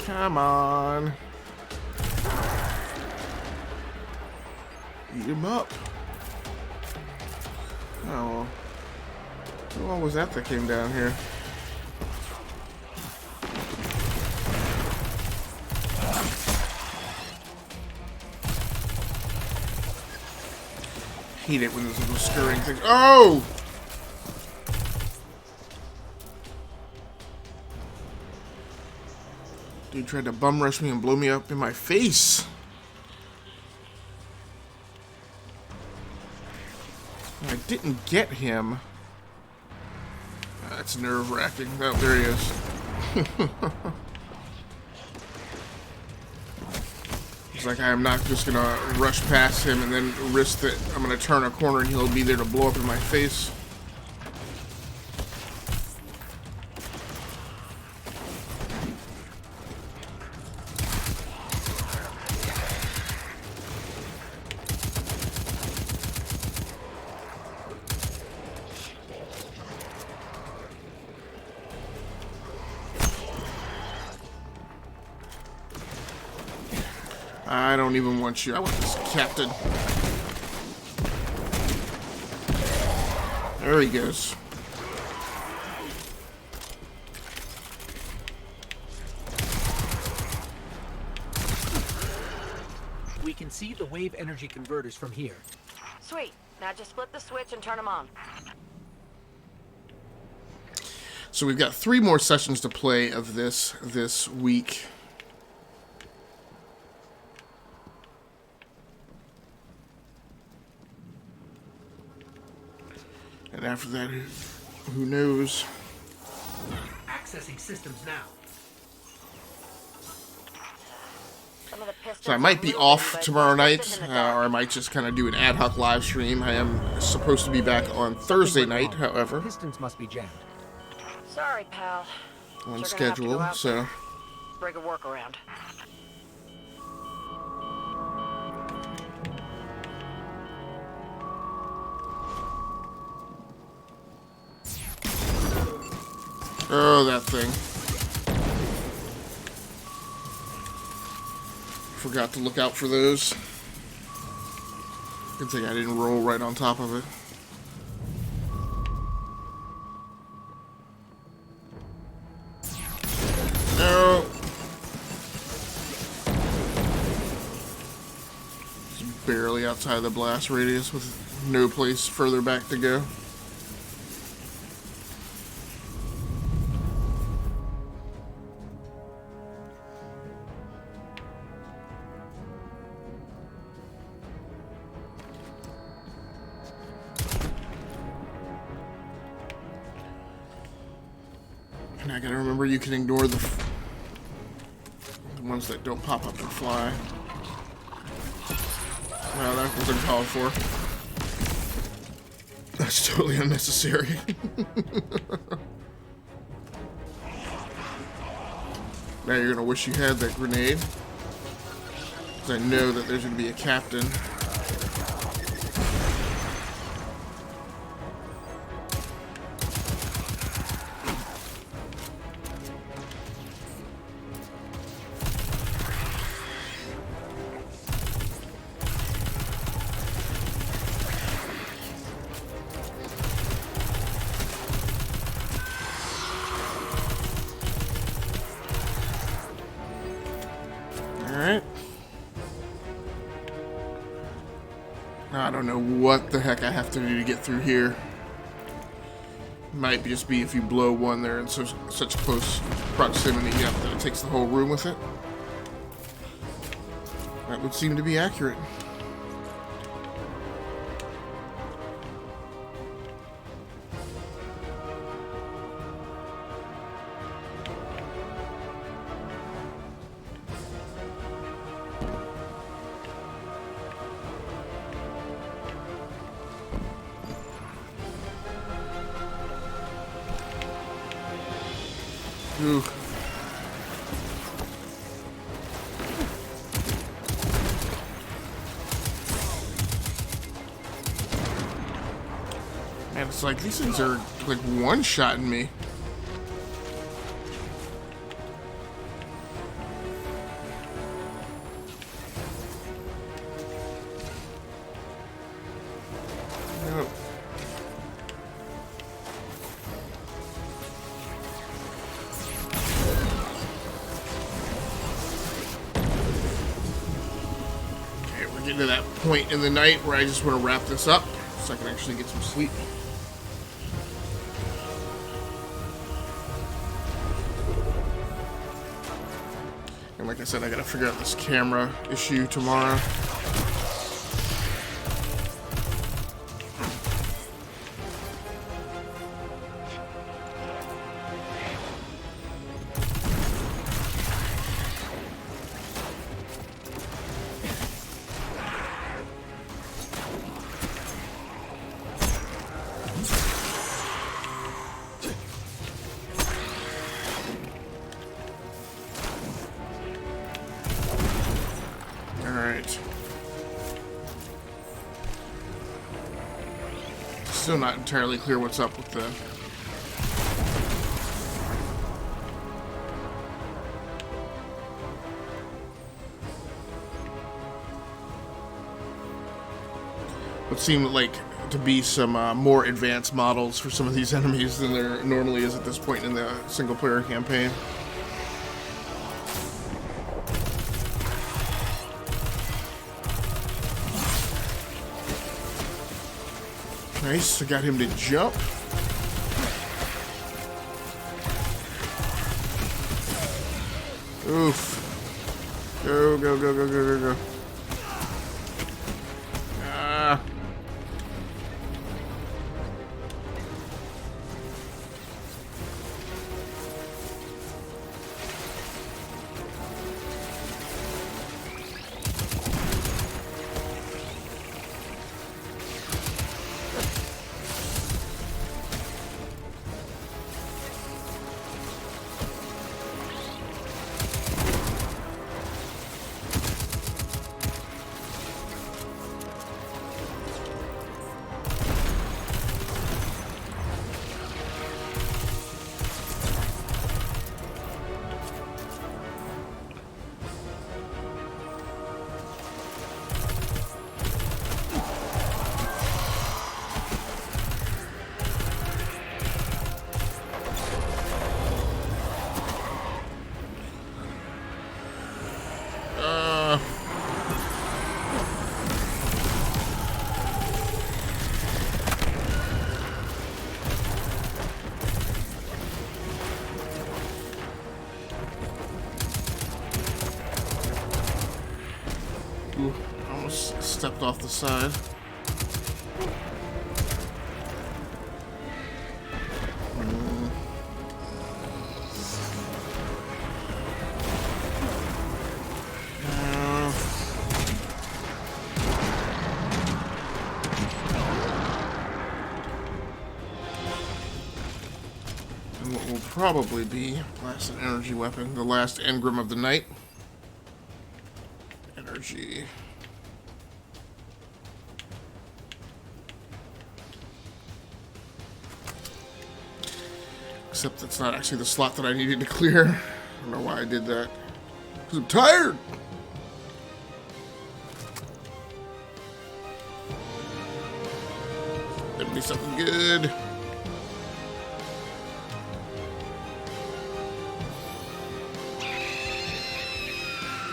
come on, eat him up. Oh, what was that came down here? Hate it when those little scurrying things. Oh! Dude tried to bum rush me and blow me up in my face. I didn't get him. That's nerve-wracking. Oh, there he is. It's like I am not just gonna rush past him and then risk that I'm gonna turn a corner and he'll be there to blow up in my face. I don't even want you. I want this captain. There he goes. see the wave energy converters from here. Sweet. Now just flip the switch and turn them on. So we've got 3 more sessions to play of this week. And after that, who knows? Accessing systems now. So I might be off tomorrow night, or I might just kind of do an ad hoc live stream. I am supposed to be back on Thursday night, however. Pistons must be jammed. Sorry, pal. On schedule, so. Break a workaround. Oh, that thing. Forgot to look out for those. Good thing I didn't roll right on top of it. No. Just barely outside the blast radius with no place further back to go. And I gotta remember you can ignore the ones that don't pop up and fly. No, that wasn't called for. That's totally unnecessary. Now you're gonna wish you had that grenade. Because I know that there's gonna be a captain. Alright. I don't know what the heck I have to do to get through here. Might just be if you blow one there in such close proximity, yep, that it takes the whole room with it. That would seem to be accurate. Ooh. Man, it's like these things are like one-shotting me. Nope. Getting to that point in the night where I just want to wrap this up so I can actually get some sleep. And like I said, I gotta figure out this camera issue tomorrow. Alright. Still not entirely clear what's up with the... What seemed like to be some more advanced models for some of these enemies than there normally is at this point in the single-player campaign. Nice, I got him to jump. Oof. Go, go, go, go, go, go, go. Ah. Ooh, almost stepped off the side. And what will probably be last an energy weapon, the last engram of the night. Energy. Except that's not actually the slot that I needed to clear. I don't know why I did that. Because I'm tired! That'd be something good.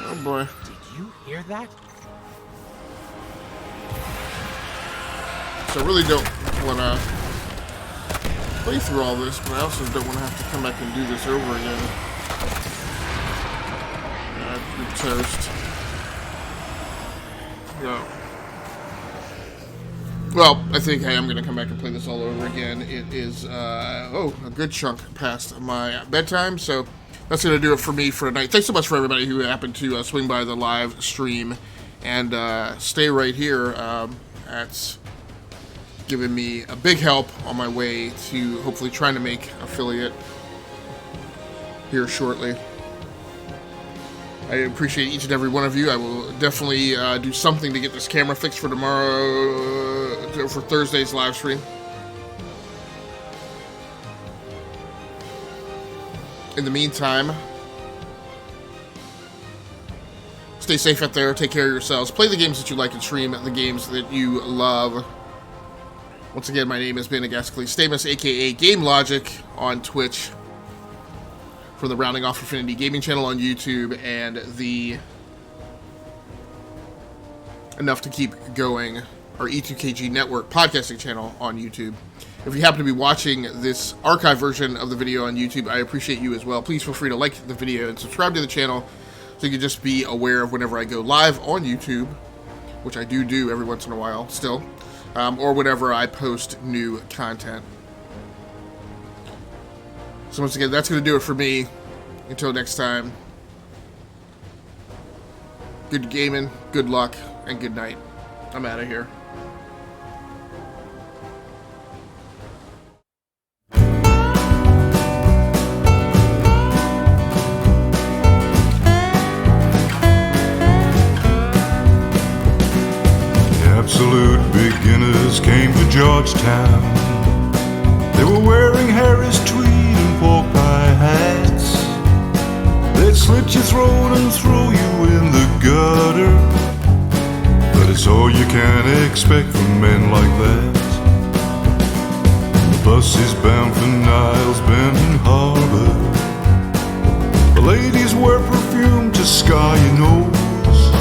Oh boy. Did you hear that? So I really don't want to play through all this, but I also don't want to have to come back and do this over again. Good toast. Yeah. Well, I think I am going to come back and play this all over again. It is, a good chunk past my bedtime, so that's going to do it for me for tonight. Thanks so much for everybody who happened to swing by the live stream and stay right here. That's giving me a big help on my way to hopefully trying to make affiliate here shortly. I appreciate each and every one of you. I will definitely do something to get this camera fixed for tomorrow, for Thursday's live stream. In the meantime, stay safe out there, take care of yourselves, play the games that you like and stream the games that you love. Once again, my name has been Agasically Stamus, aka Game Logic, on Twitch, from the Rounding Off Infinity Gaming channel on YouTube, and the Enough to Keep Going, our E2KG Network podcasting channel on YouTube. If you happen to be watching this archive version of the video on YouTube, I appreciate you as well. Please feel free to like the video and subscribe to the channel so you can just be aware of whenever I go live on YouTube, which I do every once in a while still, or whenever I post new content. So once again, that's going to do it for me. Until next time, good gaming, good luck, and good night. I'm out of here. Absolute beginners came to Georgetown. They were wearing Harris tweed and pork pie hats. They'd slit your throat and throw you in the gutter. But it's all you can expect from men like that. The bus is bound for Niles Bend Harbor. The ladies wear perfume to scar your nose,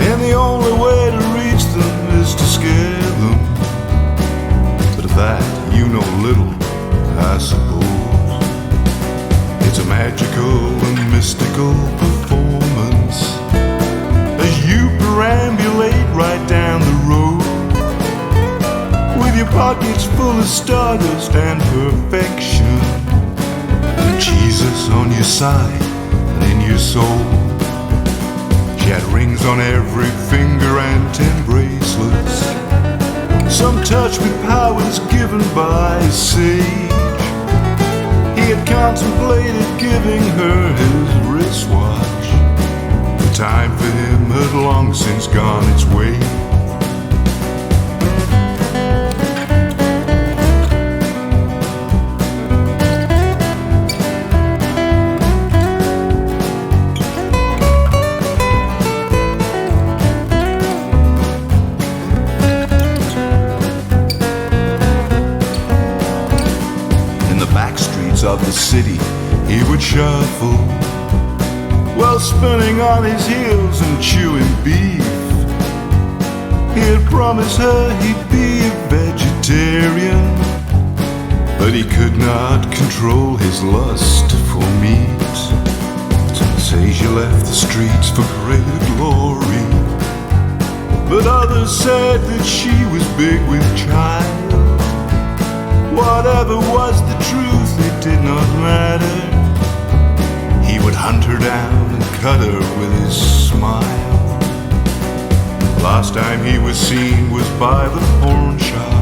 and the only way to reach them is to scare them. pockets full of stardust and perfection. Jesus on your side and in your soul. She had rings on every finger and 10 bracelets, some touched with powers given by a sage. He had contemplated giving her his wristwatch. The time for him had long since gone its way. Of the city he would shuffle, while spinning on his heels and chewing beef. He had promised her he'd be a vegetarian, but he could not control his lust for meat. Anastasia left the streets for greater glory, but others said that she was big with child. Whatever was the truth, it did not matter. He would hunt her down and cut her with his smile. Last time he was seen was by the pawn shop.